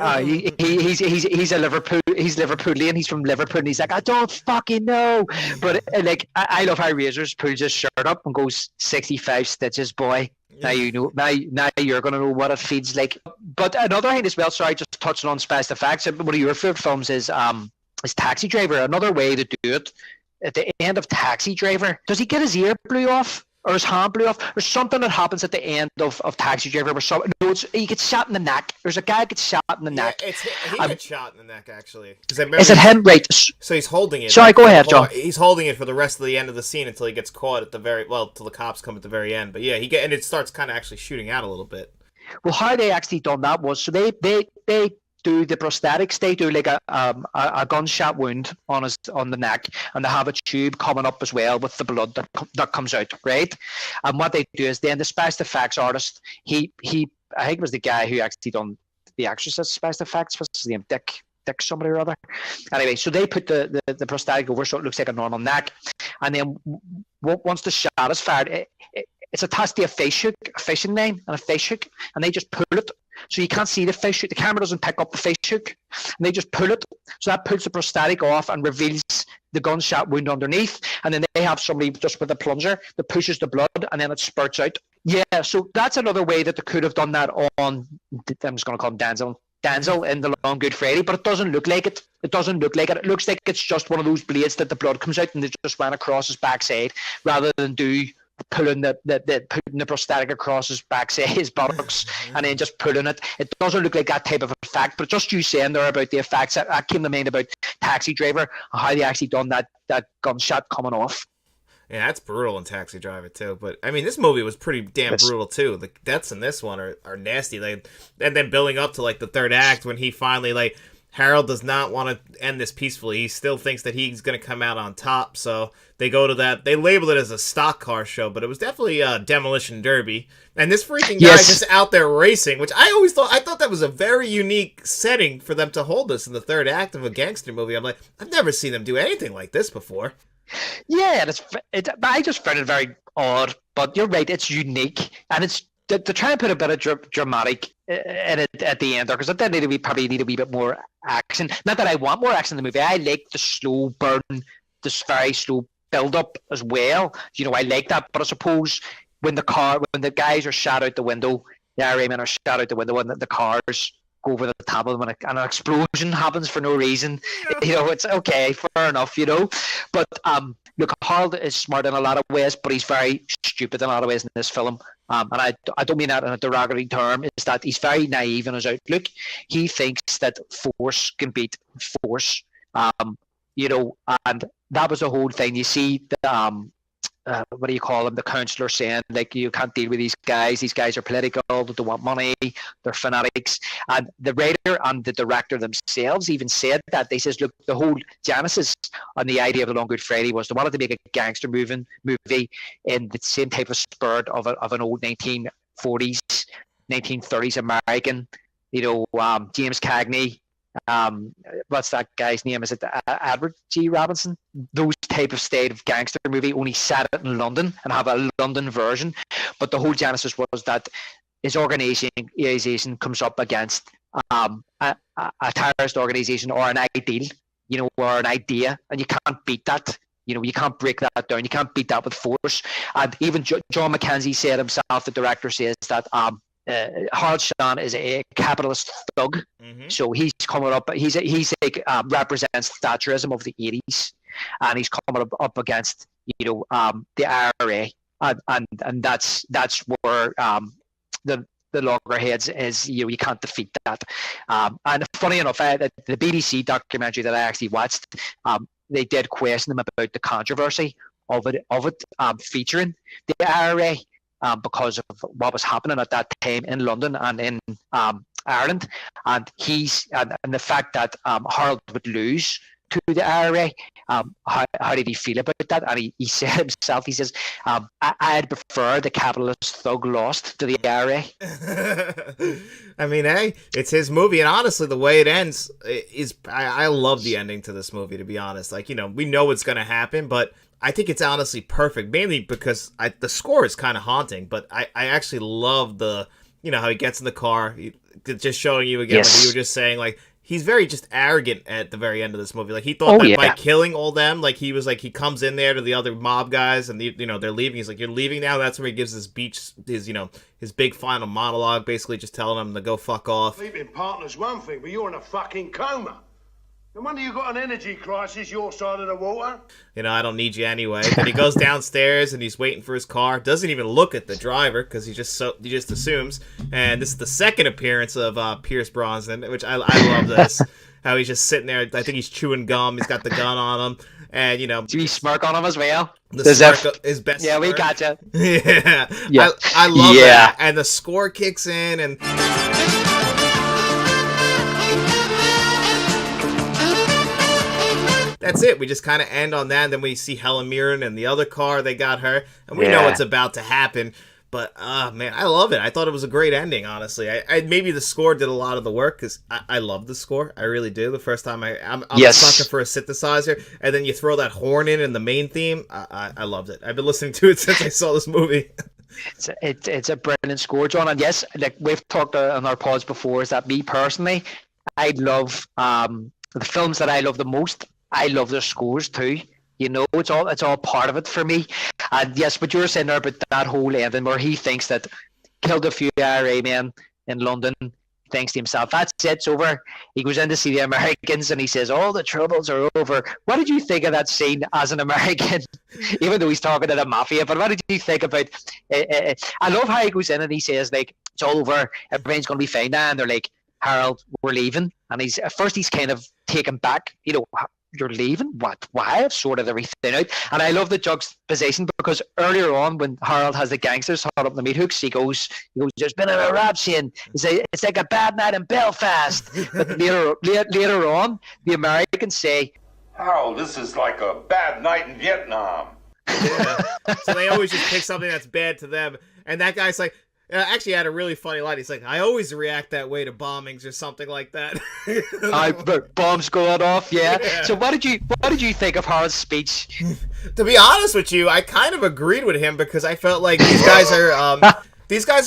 He's a Liverpool. He's Liverpoolian. He's from Liverpool, and he's like, "I don't fucking know." But I love how Razors pulls his shirt up and goes 65 stitches, boy. Now you know. Now you're gonna know what it feels like. But another thing as well. Sorry, just touching on special effects. One of your favorite films is Taxi Driver. Another way to do it at the end of Taxi Driver. Does he get his ear blew off or his hand blew off? There's something that happens at the end of Taxi Driver. He gets shot in the neck. There's a guy gets shot in the neck. He gets shot in the neck actually. Is it him? Right. So he's holding it. Sorry, go ahead, John. He's holding it for the rest of the end of the scene until he gets caught at till the cops come at the very end. But yeah, and it starts kind of actually shooting out a little bit. Well, how they actually done that was so they do the prosthetics. They do like a gunshot wound on the neck, and they have a tube coming up as well with the blood that comes out, right? And what they do is then the special effects artist, he I think it was the guy who actually done the Exorcist special effects. What's his name? Dick somebody or other. Anyway, so they put the prosthetic over so it looks like a normal neck, and then once the shot is fired, it's attached to a fishing line and a fish hook, and they just pull it. So you can't see the fish hook. The camera doesn't pick up the fish hook, and they just pull it. So that pulls the prosthetic off and reveals the gunshot wound underneath. And then they have somebody just with a plunger that pushes the blood, and then it spurts out. Yeah, so that's another way that they could have done that on, I'm just going to call him Denzel in The Long Good Friday, but it doesn't look like it. It doesn't look like it. It looks like it's just one of those blades that the blood comes out and they just ran across his backside, rather than putting the prosthetic across his backside, his buttocks, and then just pulling it. It doesn't look like that type of effect, but just you saying there about the effects, that came to mind about Taxi Driver, and how they actually done that gunshot coming off. Yeah, that's brutal in Taxi Driver too. But I mean, this movie was pretty damn brutal too. The deaths in this one are nasty. Like, and then building up to like the third act when he finally Harold does not want to end this peacefully. He still thinks that he's going to come out on top. So they go to that. They labeled it as a stock car show, but it was definitely a demolition derby. And this freaking guy just out there racing, which I thought that was a very unique setting for them to hold this in the third act of a gangster movie. I'm like, I've never seen them do anything like this before. Yeah, I just found it very odd, but you're right, it's unique, and it's to try and put a bit of dramatic in it at the end there, because then probably need a wee bit more action. Not that I want more action in the movie. I like the slow burn, this very slow build up as well. You know, I like that, but I suppose when the guys are shot out the window, the IRA men are shot out the window, and the cars go over the top of them, and an explosion happens for no reason. You know, it's okay, fair enough, you know. But look, Harold is smart in a lot of ways, but he's very stupid in a lot of ways in this film. And I don't mean that in a derogatory term. Is that he's very naive in his outlook. He thinks that force can beat force. You know, and that was the whole thing. You see the what do you call them? The counselor saying, like, you can't deal with these guys. These guys are political. They want money. They're fanatics. And the writer and the director themselves even said that. They says, look, the whole genesis on the idea of The Long Good Friday was they wanted to make a gangster movie in the same type of spirit of an old 1940s, 1930s American. You know, James Cagney. What's that guy's name? Is it Edward G. Robinson? Those type of state of gangster movie, only set it in London and have a London version. But the whole genesis was that his organization comes up against a terrorist organization or an ideal, you know, or an idea, and you can't beat that. You know, you can't break that down. You can't beat that with force. And even John Mackenzie said himself, the director says that Harold Sean is a capitalist thug, so he's coming up. He's like represents Thatcherism of the 80s, and he's coming up against, you know, the IRA, and that's where the loggerheads is. You know, you can't defeat that. And funny enough, the BBC documentary that I actually watched, they did question them about the controversy of it featuring the IRA. Because of what was happening at that time in London and in Ireland, and and the fact that Harold would lose to the IRA, how did he feel about that? And he said himself, he says, I'd prefer the capitalist thug lost to the IRA. I mean, hey, it's his movie, and honestly, the way it ends is, I love the ending to this movie, to be honest. Like, you know, we know what's going to happen, but I think it's honestly perfect, mainly because the score is kind of haunting, but I actually love you know, how he gets in the car, just showing you again, like you were just saying, like, he's very just arrogant at the very end of this movie. Like, he thought by killing all them, like, he was like, he comes in there to the other mob guys, and you know, they're leaving. He's like, you're leaving now? That's where he gives his big final monologue, basically just telling them to go fuck off. Sleeping partner's one thing, but you're in a fucking coma. No wonder you got an energy crisis your side of the water. You know, I don't need you anyway. Then he goes downstairs and he's waiting for his car. Doesn't even look at the driver because he just assumes. And this is the second appearance of Pierce Brosnan, which I love this. How he's just sitting there. I think he's chewing gum. He's got the gun on him, and you know. Do you smirk on him as well? The smirk is best. Yeah, we gotcha. Yeah. I love that. And the score kicks in and. that's it. We just kind of end on that, and then we see Helen Mirren and the other car, they got her, and we know what's about to happen. But, man, I love it. I thought it was a great ending, honestly. I maybe the score did a lot of the work, because I love the score. I really do. The first time I'm a sucker for a synthesizer, and then you throw that horn in the main theme. I loved it. I've been listening to it since I saw this movie. It's a brilliant score, John. And yes, like we've talked on our pods before, is that me personally, I love the films that I love the most. I love their scores too. You know, it's all part of it for me. And yes, what you were saying there about that whole ending where he thinks that killed a few IRA men in London, thinks to himself, that's it, it's over. He goes in to see the Americans and he says, all the troubles are over. What did you think of that scene as an American? Even though he's talking to the mafia, but what did you think about I love how he goes in and he says, like, it's all over, everything's going to be fine now. And they're like, Harold, we're leaving. And at first he's kind of taken back, you know, you're leaving? What? Why? I've sorted everything out. And I love the juxtaposition because earlier on when Harold has the gangsters hot up the meat hooks, he goes, there's been a eruption. It's like a bad night in Belfast. But later on, the Americans say, Harold, this is like a bad night in Vietnam. Yeah. So they always just pick something that's bad to them. And that guy's like, actually had a really funny line. He's like, I always react that way to bombings or something like that. Bombs going off, yeah. So what did you think of Harold's speech? To be honest with you, I kind of agreed with him because I felt like these guys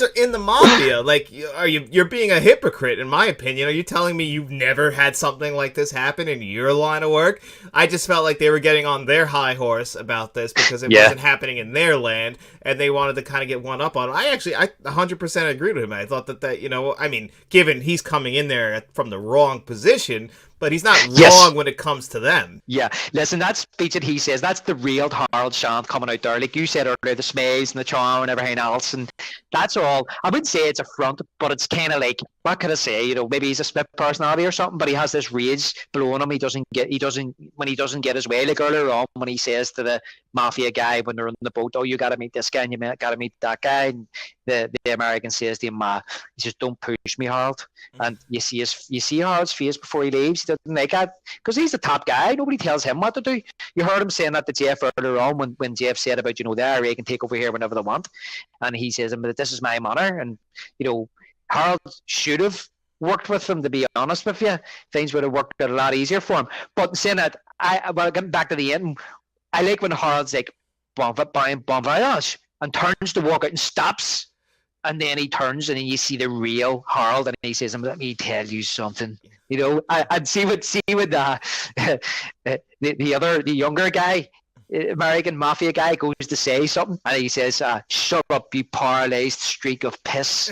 are in the mafia. Like, you're being a hypocrite, in my opinion. Are you telling me you've never had something like this happen in your line of work? I just felt like they were getting on their high horse about this because it wasn't happening in their land, and they wanted to kind of get one up on it. I 100% agreed with him. I thought that, you know, I mean, given he's coming in there from the wrong position, but he's not wrong when it comes to them. Yeah, listen, that speech that he says, that's the real Harold Shand coming out there. Like you said earlier, the smays and the charm and everything else, and that's all. I wouldn't say it's a front, but it's kind of like, what can I say? You know, maybe he's a split personality or something, but he has this rage blowing him. When he doesn't get his way. Like earlier on, when he says to the mafia guy when they're on the boat, oh, you got to meet this guy and you got to meet that guy. And the American says to him, he says, don't push me, Harold. And you see Harold's face before he leaves. He doesn't like that because he's the top guy. Nobody tells him what to do. You heard him saying that to Jeff earlier on when Jeff said about, you know, the IRA can take over here whenever they want. And he says, but this is my manor. And, you know, Harold should have worked with him, to be honest with you. Things would have worked out a lot easier for him. But saying that, getting back to the end, I like when Harold's like, bon voyage, and turns to walk out and stops. And then he turns and then you see the real Harold and he says, let me tell you something. You know, I'd see what the younger guy, American mafia guy, goes to say something and he says, shut up, you paralyzed streak of piss.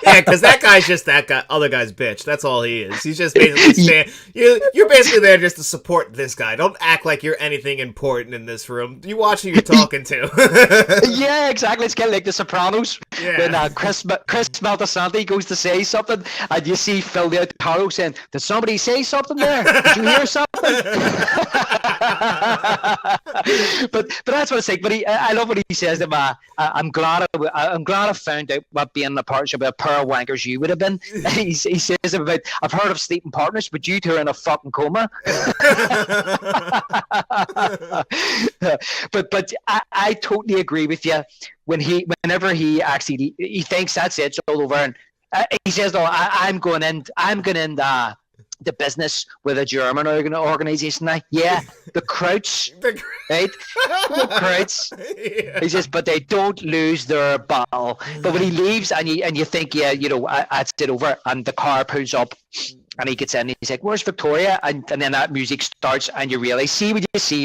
Yeah, because that guy's just that guy, other guy's bitch. That's all he is. He's just basically you're basically there just to support this guy. Don't act like you're anything important in this room. You watch who you're talking to. Yeah, exactly. It's kind of like The Sopranos. Yeah. When Chris Maltasanti goes to say something and you see Phil Leotaro saying, did somebody say something there? Did you hear something? but that's what it's like. But I love what he says. That I'm glad I found out what being a partnership with a pair of wankers you would have been. He says about, I've heard of sleeping partners, but you two are in a fucking coma. but I totally agree with you. Whenever he thinks that's it, it's all over, and he says, "No, I'm going in the business with a German organization now." Yeah, the Krauts, right? The Krauts. Yeah. He says, but they don't lose their battle. But when he leaves, and you think, yeah, you know, that's it over, and the car pulls up. And he gets in, and he's like, where's Victoria? And then that music starts, and you really see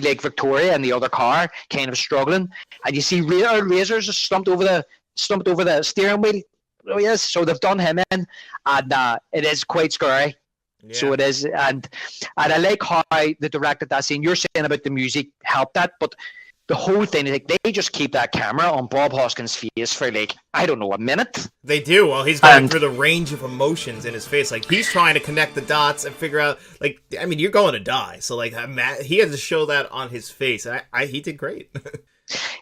like Victoria and the other car kind of struggling, and you see Razors slumped over the steering wheel. Oh yes, so they've done him in, and it is quite scary. Yeah. So it is, and I like how they directed that scene. You're saying about the music helped that, but the whole thing is like they just keep that camera on Bob Hoskins' face for like, I don't know, a minute. They do. Well, he's going through the range of emotions in his face. Like, he's trying to connect the dots and figure out, like, I mean, you're going to die. So, like, he had to show that on his face. He did great.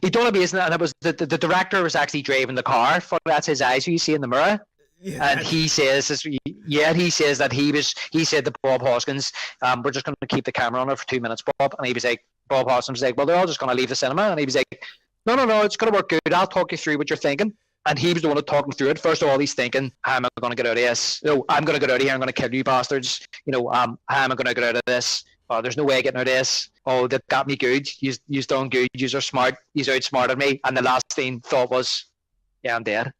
He done amazing, and it was the director was actually driving the car. That's his eyes, who you see in the mirror. Yeah. And he says, Yeah, and he says that he said to Bob Hoskins, we're just going to keep the camera on it for 2 minutes, Bob. And he was like, Bob Hoskins was like, well, they're all just going to leave the cinema. And he was like, no, it's going to work good. I'll talk you through what you're thinking. And he was the one to talk him through it. First of all, he's thinking, how am I going to get out of this? No, I'm going to get out of here. I'm going to kill you bastards. How am I going to get out of this? Oh, there's no way of getting out of this. Oh, that got me good. You've done good. You're smart. He's outsmarted me. And the last thing thought was, yeah, I'm dead.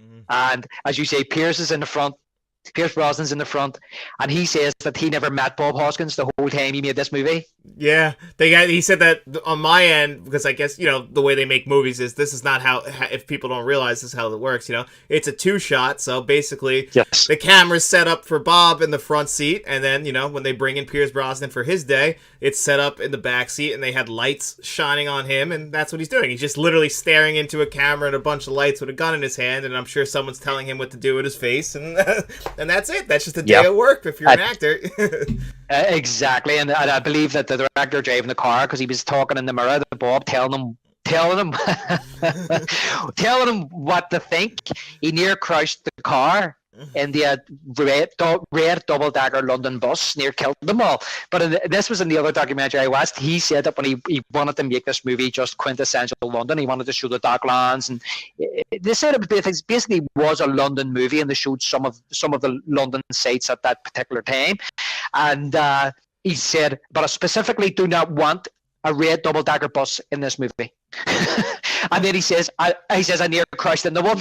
Mm-hmm. And as you say, Pierce Brosnan's in the front, and he says that he never met Bob Hoskins the whole time he made this movie. Yeah, he said that on my end, because I guess, the way they make movies is this is not how, if people don't realize this is how it works, it's a 2-shot, so basically yes. The camera's set up for Bob in the front seat, and then, when they bring in Pierce Brosnan for his day, it's set up in the back seat, and they had lights shining on him, and that's what he's doing. He's just literally staring into a camera and a bunch of lights with a gun in his hand, and I'm sure someone's telling him what to do with his face, and and that's it. That's just a day of work if you're an actor. Exactly, and I believe that the director driving the car, because he was talking in the mirror to Bob, telling him telling him what to think. He near crashed the car in the red double-decker London bus, near killed them all. But this was in the other documentary I watched. He said that when he wanted to make this movie just quintessential London, he wanted to show the Docklands, and they said it basically was a London movie, and they showed some of the London sites at that particular time. And he said, but I specifically do not want a red double-decker bus in this movie. And then he says, I near crashed into one.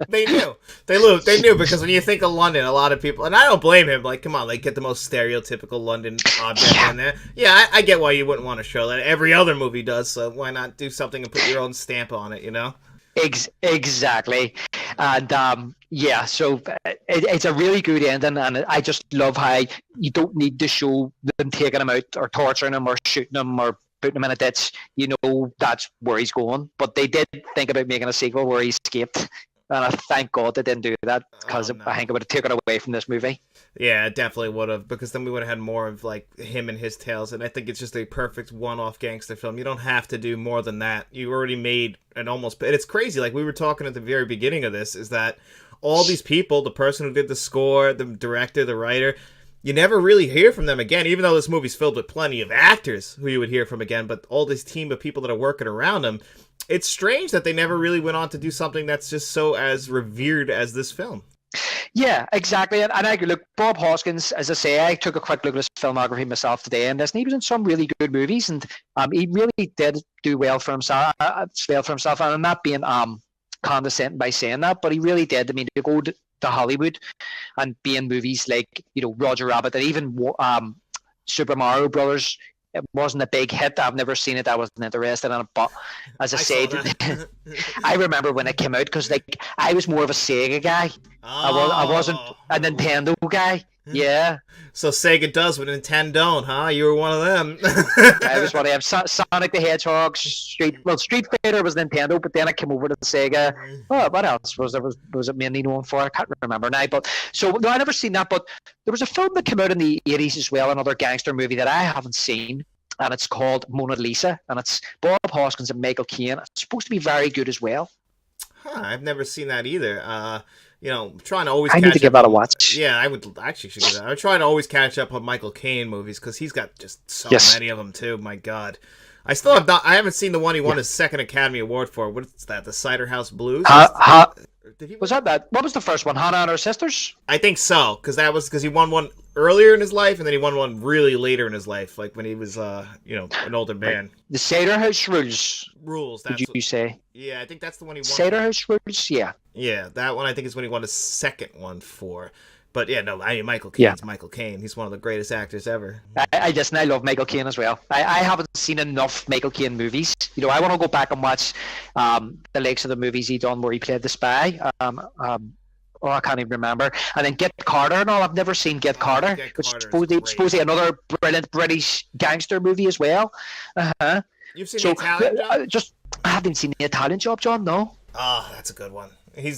They knew, because when you think of London, a lot of people, and I don't blame him, like, come on, like, get the most stereotypical London object in there. Yeah, I get why you wouldn't want to show that. Every other movie does, so why not do something and put your own stamp on it, Exactly. And so it's a really good ending, and I just love how you don't need to show them taking him out or torturing him or shooting him or putting him in a ditch. That's where he's going. But they did think about making a sequel where he escaped, and I thank God they didn't do that, because I think it would have taken away from this movie. Yeah, it definitely would have, because then we would have had more of like him and his tales, and I think it's just a perfect one-off gangster film. You don't have to do more than that. You already made and it's crazy. Like we were talking at the very beginning of this, is that all these people, the person who did the score, the director, the writer, you never really hear from them again, even though this movie's filled with plenty of actors who you would hear from again, but all this team of people that are working around them, it's strange that they never really went on to do something that's just so as revered as this film. Yeah, exactly. And I look, Bob Hoskins, as I say, I took a quick look at his filmography myself today, and he was in some really good movies, and he really did do well for himself. And I'm not being condescending by saying that, but he really did. I mean, to go to Hollywood and be in movies like Roger Rabbit, and even Super Mario Brothers. It wasn't a big hit. I've never seen it. I wasn't interested in it. But as I said, I remember when it came out, because I was more of a Sega guy. I wasn't a Nintendo guy. Yeah. So Sega does what Nintendo don't, huh? You were one of them. I was one of them. Sonic the Hedgehog, Street Fighter was Nintendo, but then I came over to Sega. Oh, what else was it mainly known for? I can't remember now. But so no, I never seen that. But there was a film that came out in the 80s as well, another gangster movie that I haven't seen, and it's called Mona Lisa, and it's Bob Hoskins and Michael Caine. It's supposed to be very good as well. Huh, I've never seen that either. Trying to always. I need to give that a watch. Yeah, I would actually should do that. I'm trying to always catch up on Michael Caine movies, because he's got just so many of them too. My God, I still have not. I haven't seen the one he won his second Academy Award for. What's that? The Cider House Blues. Was that? What was the first one? Hannah and Her Sisters? I think so, because he won one earlier in his life, and then he won one really later in his life, like when he was an older man. The Cider House Rules. That's you say? Yeah, I think that's the one he won. Cider House Rules. Yeah. Yeah, that one I think is when he won his second one for. But yeah, no, I mean, Michael Caine's Michael Caine. He's one of the greatest actors ever. I love Michael Caine as well. I haven't seen enough Michael Caine movies. I want to go back and watch the likes of the movies he done where he played the spy. I can't even remember. And then Get Carter and all. I've never seen Get Carter, which is supposedly another brilliant British gangster movie as well. Uh-huh. You've seen The Italian Job? I haven't seen The Italian Job, John, no. Oh, that's a good one.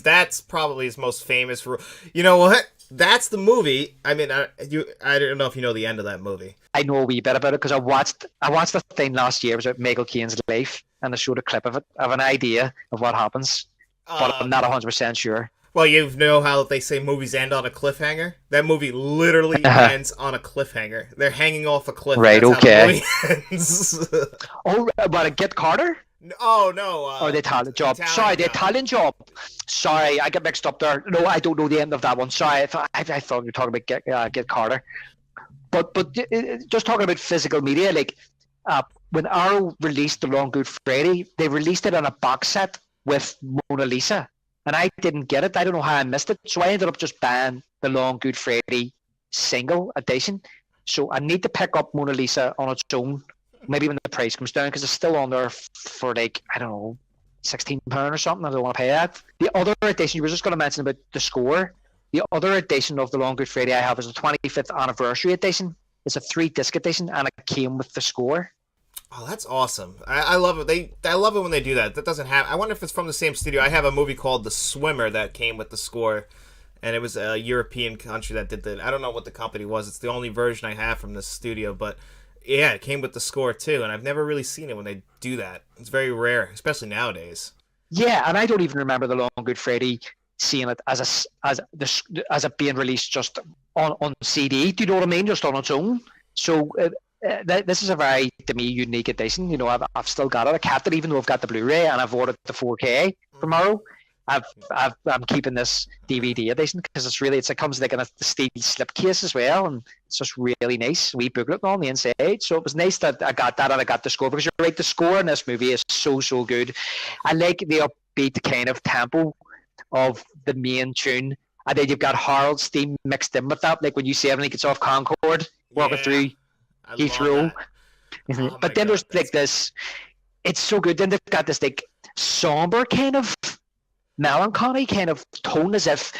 That's probably his most famous role. You know what? That's the movie. I mean, I don't know if you know the end of that movie. I know a wee bit about it, because I watched the thing last year. It was about Michael Caine's life, and I showed a clip of it. I have an idea of what happens, but I'm not 100% sure. Well, you know how they say movies end on a cliffhanger? That movie literally ends on a cliffhanger. They're hanging off a cliff. Right, That's okay. how the movie ends. Oh, about a Get Carter? Oh, no. Or the Italian Job. Italian Sorry, the Job. Italian Job. Sorry, I got mixed up there. No, I don't know the end of that one. Sorry, I thought you were talking about Get Carter. But just talking about physical media, like when Arrow released The Long Good Friday, they released it on a box set with Mona Lisa. And I didn't get it. I don't know how I missed it. So I ended up just buying The Long Good Friday single edition. So I need to pick up Mona Lisa on its own, maybe when the price comes down, because it's still on there for like, I don't know, £16 or something. I don't want to pay that. The other edition, you were just going to mention about the score. The other edition of The Long Good Friday I have is the 25th anniversary edition. It's a 3-disc edition, and it came with the score. Oh, that's awesome! I love it. I love it when they do that. That doesn't happen. I wonder if it's from the same studio. I have a movie called The Swimmer that came with the score, and it was a European country that did the. I don't know what the company was. It's the only version I have from this studio, but yeah, it came with the score too. And I've never really seen it when they do that. It's very rare, especially nowadays. Yeah, and I don't even remember The Long Good Friday seeing it as it being released just on CD. Do you know what I mean? Just on its own. So. This is a very, to me, unique edition. You know, I've still got it. I kept it, even though I've got the Blu-ray and I've ordered the 4K from Arrow. I'm keeping this DVD edition because it comes like in a steel slipcase as well, and it's just really nice. We booklet on the inside, so it was nice that I got that and I got the score, because you're right, the score in this movie is so good. I like the upbeat kind of tempo of the main tune, and then you've got Harold's theme mixed in with that, like when you see it when he gets off Concord, walking through Heathrow. Oh but then there's like this, it's so good. Then they've got this like somber kind of melancholy kind of tone, as if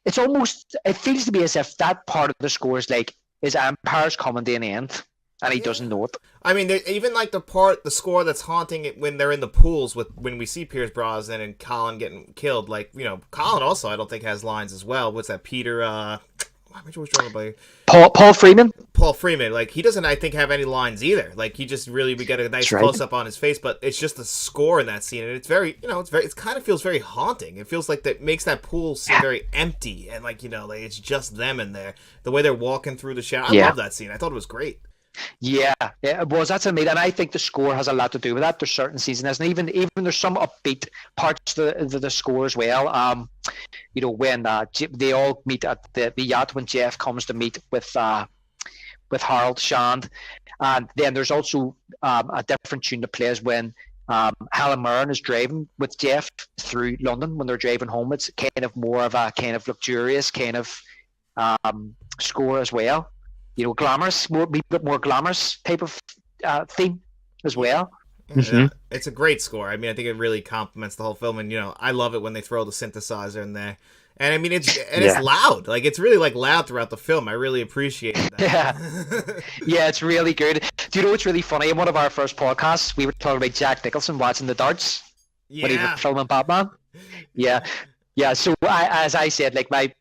it's almost, it feels to me as if that part of the score is like his empire's coming to an end and he doesn't know it. I mean, even like the score that's haunting it when they're in the pools when we see Pierce Brosnan and Colin getting killed. Like, you know, Colin also I don't think has lines as well. What's that? Peter Paul Freeman. Paul Freeman, like he doesn't, I think, have any lines either. Like we get a nice close up on his face, but it's just the score in that scene, and it's very, it kind of feels very haunting. It feels like that makes that pool seem very empty, and like like it's just them in there. The way they're walking through the shower, I love that scene. I thought it was great. Yeah, it was. That's amazing, and I think the score has a lot to do with that. There's certain seasons, and even there's some upbeat parts to the score as well. When they all meet at the yacht, when Jeff comes to meet with Harold Shand, and then there's also a different tune that plays when Helen Mirren is driving with Jeff through London when they're driving home. It's kind of more of a kind of luxurious kind of score as well. Glamorous, a bit more glamorous type of theme as well. Yeah, it's a great score. I mean, I think it really complements the whole film, and I love it when they throw the synthesizer in there. And I mean, it's loud. Like it's really like loud throughout the film. I really appreciate that. Yeah, it's really good. Do you know what's really funny? In one of our first podcasts, we were talking about Jack Nicholson watching the darts when he was filming Batman. Yeah. So as I said, like my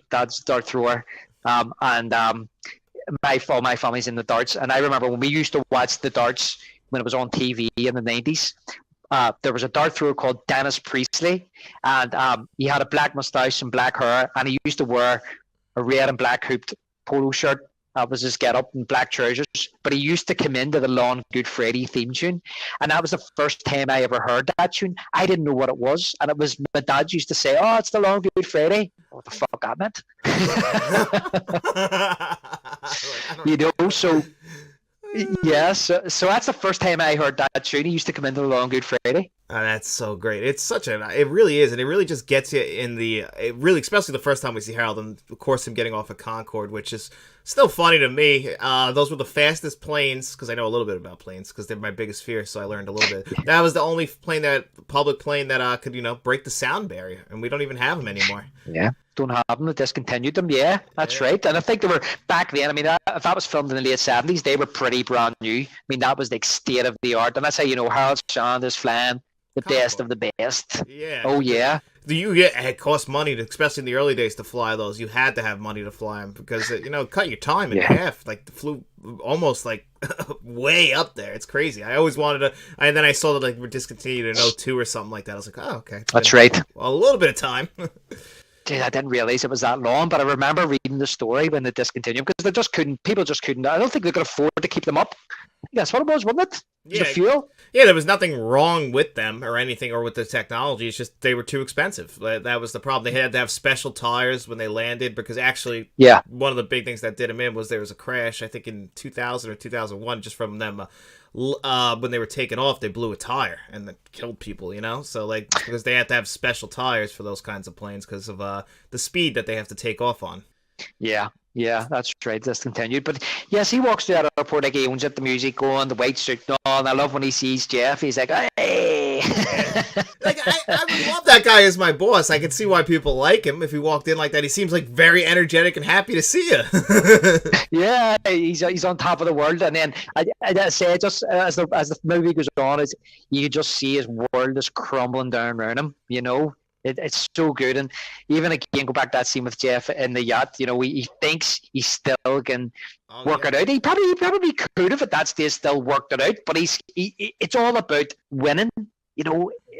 dad's dart thrower, and my family's in the darts, and I remember when we used to watch the darts when it was on TV in the 90s. There was a dart thrower called Dennis Priestley, and he had a black mustache and black hair, and he used to wear a red and black hooped polo shirt. That was his get-up, and black trousers. But he used to come into the Long Good Friday theme tune, and that was the first time I ever heard that tune. I didn't know what it was, and it was my dad used to say, "Oh, it's the Long Good Friday." What the fuck that meant? So. Yeah, so that's the first time I heard that tune. He used to come into the Long Good Friday. Oh, that's so great. It's it really is, and it really just gets you in especially the first time we see Harold, and of course him getting off of Concorde, which is still funny to me. Those were the fastest planes, because I know a little bit about planes, because they're my biggest fear, so I learned a little bit. That was the only public plane that could, break the sound barrier, and we don't even have them anymore. Yeah. Don't have them, they discontinued them. Yeah, that's right. And I think they were back then. I mean, if that was filmed in the late 70s, they were pretty brand new. I mean, that was like state of the art, and that's how Harold Shand is flying the best of the best. Yeah. Oh yeah. It cost money, especially in the early days, to fly those. You had to have money to fly them because cut your time in half. Like the flew almost like way up there. It's crazy. I always wanted to, and then I saw that like we're discontinued in 02 or something like that. I was like, oh okay, That's right. A little bit of time. Dude, I didn't realize it was that long, but I remember reading the story when they discontinued because people just couldn't. I don't think they could afford to keep them up. That's what it was, wasn't it? Yeah, the fuel. Yeah, there was nothing wrong with them or anything or with the technology. It's just they were too expensive. That was the problem. They had to have special tires when they landed because actually, one of the big things that did them in was there was a crash. I think in 2000 or 2001, just from them when they were taking off, they blew a tire and that killed people. So like because they had to have special tires for those kinds of planes because of the speed that they have to take off on. Yeah, that's right. Discontinued. But yes, he walks through that airport like he owns it, the music going, the white suit on. I love when he sees Jeff. He's like, hey. Like, I would love that guy as my boss. I can see why people like him if he walked in like that. He seems like very energetic and happy to see you. Yeah, he's on top of the world. And then I say, just as the movie goes on, you can just see his world is crumbling down around him, It's so good, and even again, go back to that scene with Jeff in the yacht. He thinks he still can work it out. He probably could have at that stage still worked it out, but it's all about winning.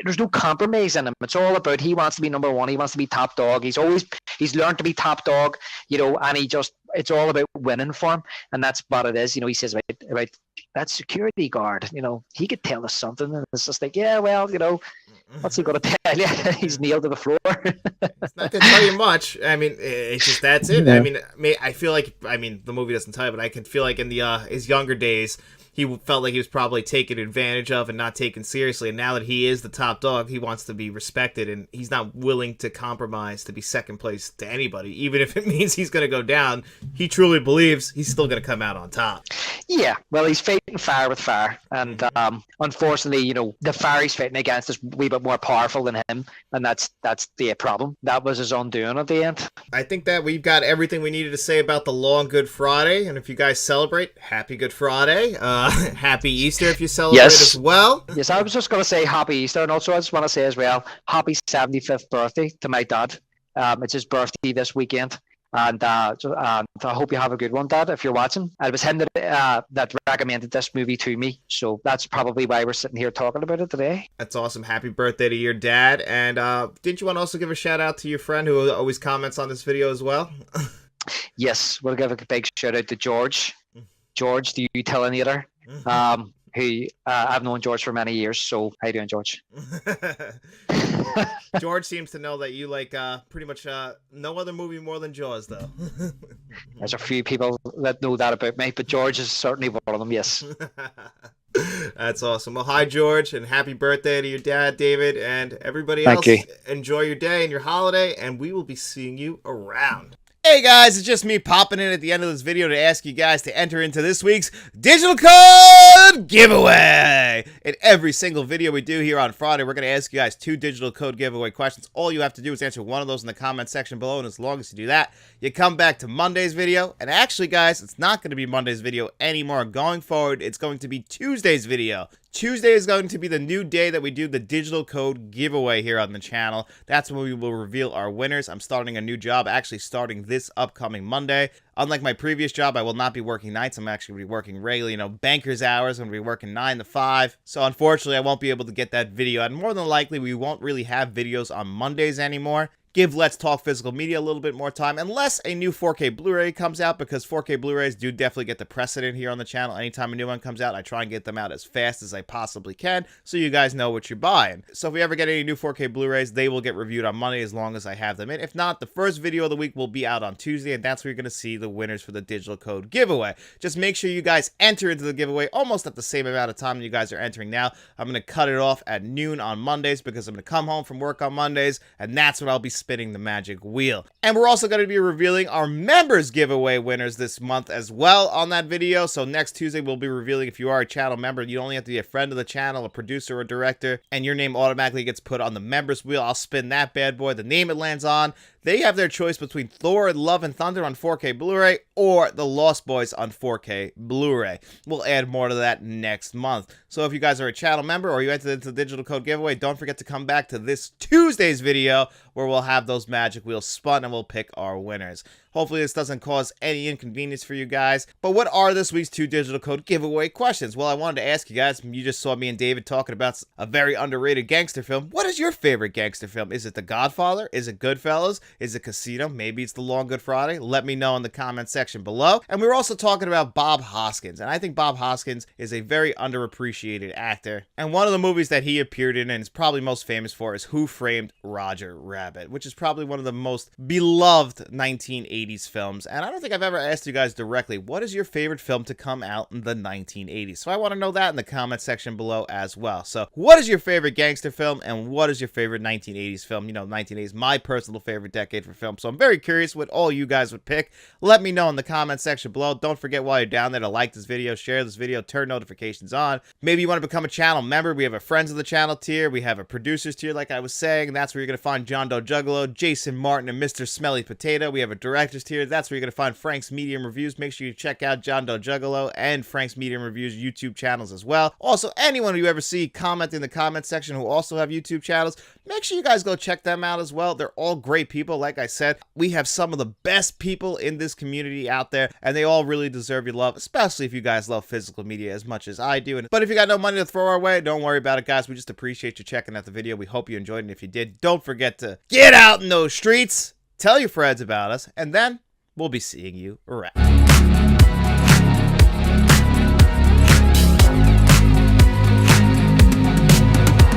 There's no compromise in him. It's all about he wants to be number one. He wants to be top dog. He's learned to be top dog. And it's all about winning for him, and that's what it is. He says about that security guard. He could tell us something, and it's just like, yeah, well, what's he going to tell you? He's nailed to the floor. It's not going to tell you much. I mean, it's just that's it. Yeah. I feel like the movie doesn't tell you, but I can feel like in his younger days, he felt like he was probably taken advantage of and not taken seriously. And now that he is the top dog, he wants to be respected, and he's not willing to compromise to be second place to anybody, even if it means he's going to go down. He truly believes he's still going to come out on top. Yeah, well, he's fighting fire with fire, and unfortunately, the fire he's fighting against is a wee bit more powerful than him, and that's the problem. That was his undoing at the end. I think that we've got everything we needed to say about the long Good Friday, and if you guys celebrate, happy Good Friday. Happy Easter if you celebrate as well. Yes, I was just going to say happy Easter, and also I just want to say as well, happy 75th birthday to my dad. It's his birthday this weekend. And I hope you have a good one, Dad, if you're watching. It was him that recommended this movie to me, so that's probably why we're sitting here talking about it today. That's awesome. Happy birthday to your dad. And didn't you want to also give a shout out to your friend who always comments on this video as well? Yes, we'll give a big shout out to George. George, the Utilinator. Who I've known George for many years, so how you doing, George? George seems to know that you like pretty much no other movie more than Jaws, though. There's a few people that know that about me, but George is certainly one of them, yes. That's awesome. Well, hi, George, and happy birthday to your dad, David, and everybody else. Thank you. Enjoy your day and your holiday, and we will be seeing you around. Hey guys, it's just me popping in at the end of this video to ask you guys to enter into this week's Digital Code Giveaway! In every single video we do here on Friday, we're going to ask you guys 2 digital code giveaway questions. All you have to do is answer one of those in the comment section below, and as long as you do that, you come back to Monday's video. And actually, guys, it's not going to be Monday's video anymore. Going forward, it's going to be Tuesday's video. Tuesday is going to be the new day that we do the digital code giveaway here on the channel. That's when we will reveal our winners. I'm starting a new job, actually starting this upcoming Monday. Unlike my previous job, I will not be working nights. I'm actually going to be working regularly, banker's hours. I'm going to be working 9 to 5. So unfortunately, I won't be able to get that video. And more than likely, we won't really have videos on Mondays anymore. Give Let's Talk Physical Media a little bit more time, unless a new 4K Blu-ray comes out, because 4K Blu-rays do definitely get the precedent here on the channel. Anytime a new one comes out, I try and get them out as fast as I possibly can, so you guys know what you're buying. So if we ever get any new 4K Blu-rays, they will get reviewed on Monday as long as I have them in. If not, the first video of the week will be out on Tuesday, and that's where you're going to see the winners for the digital code giveaway. Just make sure you guys enter into the giveaway almost at the same amount of time you guys are entering now. I'm going to cut it off at noon on Mondays, because I'm going to come home from work on Mondays, and that's when I'll be spinning the magic wheel. And we're also going to be revealing our members giveaway winners this month as well on that video. So next Tuesday we'll be revealing, if you are a channel member, you only have to be a friend of the channel, a producer or director, and your name automatically gets put on the members wheel. I'll spin that bad boy. The name it lands on, they have their choice between Thor: Love and Thunder on 4K Blu-ray or The Lost Boys on 4K Blu-ray. We'll add more to that next month. So if you guys are a channel member or you entered into the digital code giveaway, don't forget to come back to this Tuesday's video where we'll have those magic wheels spun and we'll pick our winners. Hopefully this doesn't cause any inconvenience for you guys. But what are this week's 2 digital code giveaway questions? Well, I wanted to ask you guys, you just saw me and David talking about a very underrated gangster film. What is your favorite gangster film? Is it The Godfather? Is it Goodfellas? Is it Casino? Maybe it's The Long Good Friday? Let me know in the comment section below. And we were also talking about Bob Hoskins. And I think Bob Hoskins is a very underappreciated actor. And one of the movies that he appeared in and is probably most famous for is Who Framed Roger Rabbit, which is probably one of the most beloved 1980s films. And I don't think I've ever asked you guys directly, what is your favorite film to come out in the 1980s? So I want to know that in the comment section below as well. So what is your favorite gangster film and what is your favorite 1980s film? You know, 1980s, my personal favorite decade for film. So I'm very curious what all you guys would pick. Let me know in the comment section below. Don't forget while you're down there to like this video, share this video, turn notifications on. Maybe you want to become a channel member. We have a friends of the channel tier. We have a producers tier, like I was saying. And that's where you're going to find John Doe Juggalo, Jason Martin, and Mr. Smelly Potato. We have a director's tier. That's where you're going to find Frank's Medium Reviews. Make sure you check out John Doe Juggalo and Frank's Medium Reviews YouTube channels as well. Also, anyone you ever see comment in the comment section who also have YouTube channels, make sure you guys go check them out as well. They're all great people. Like I said, we have some of the best people in this community out there, and they all really deserve your love, especially if you guys love physical media as much as I do. But if you got no money to throw our way, don't worry about it, guys. We just appreciate you checking out the video. We hope you enjoyed it. And if you did, don't forget to get out in those streets, tell your friends about us, and then we'll be seeing you around.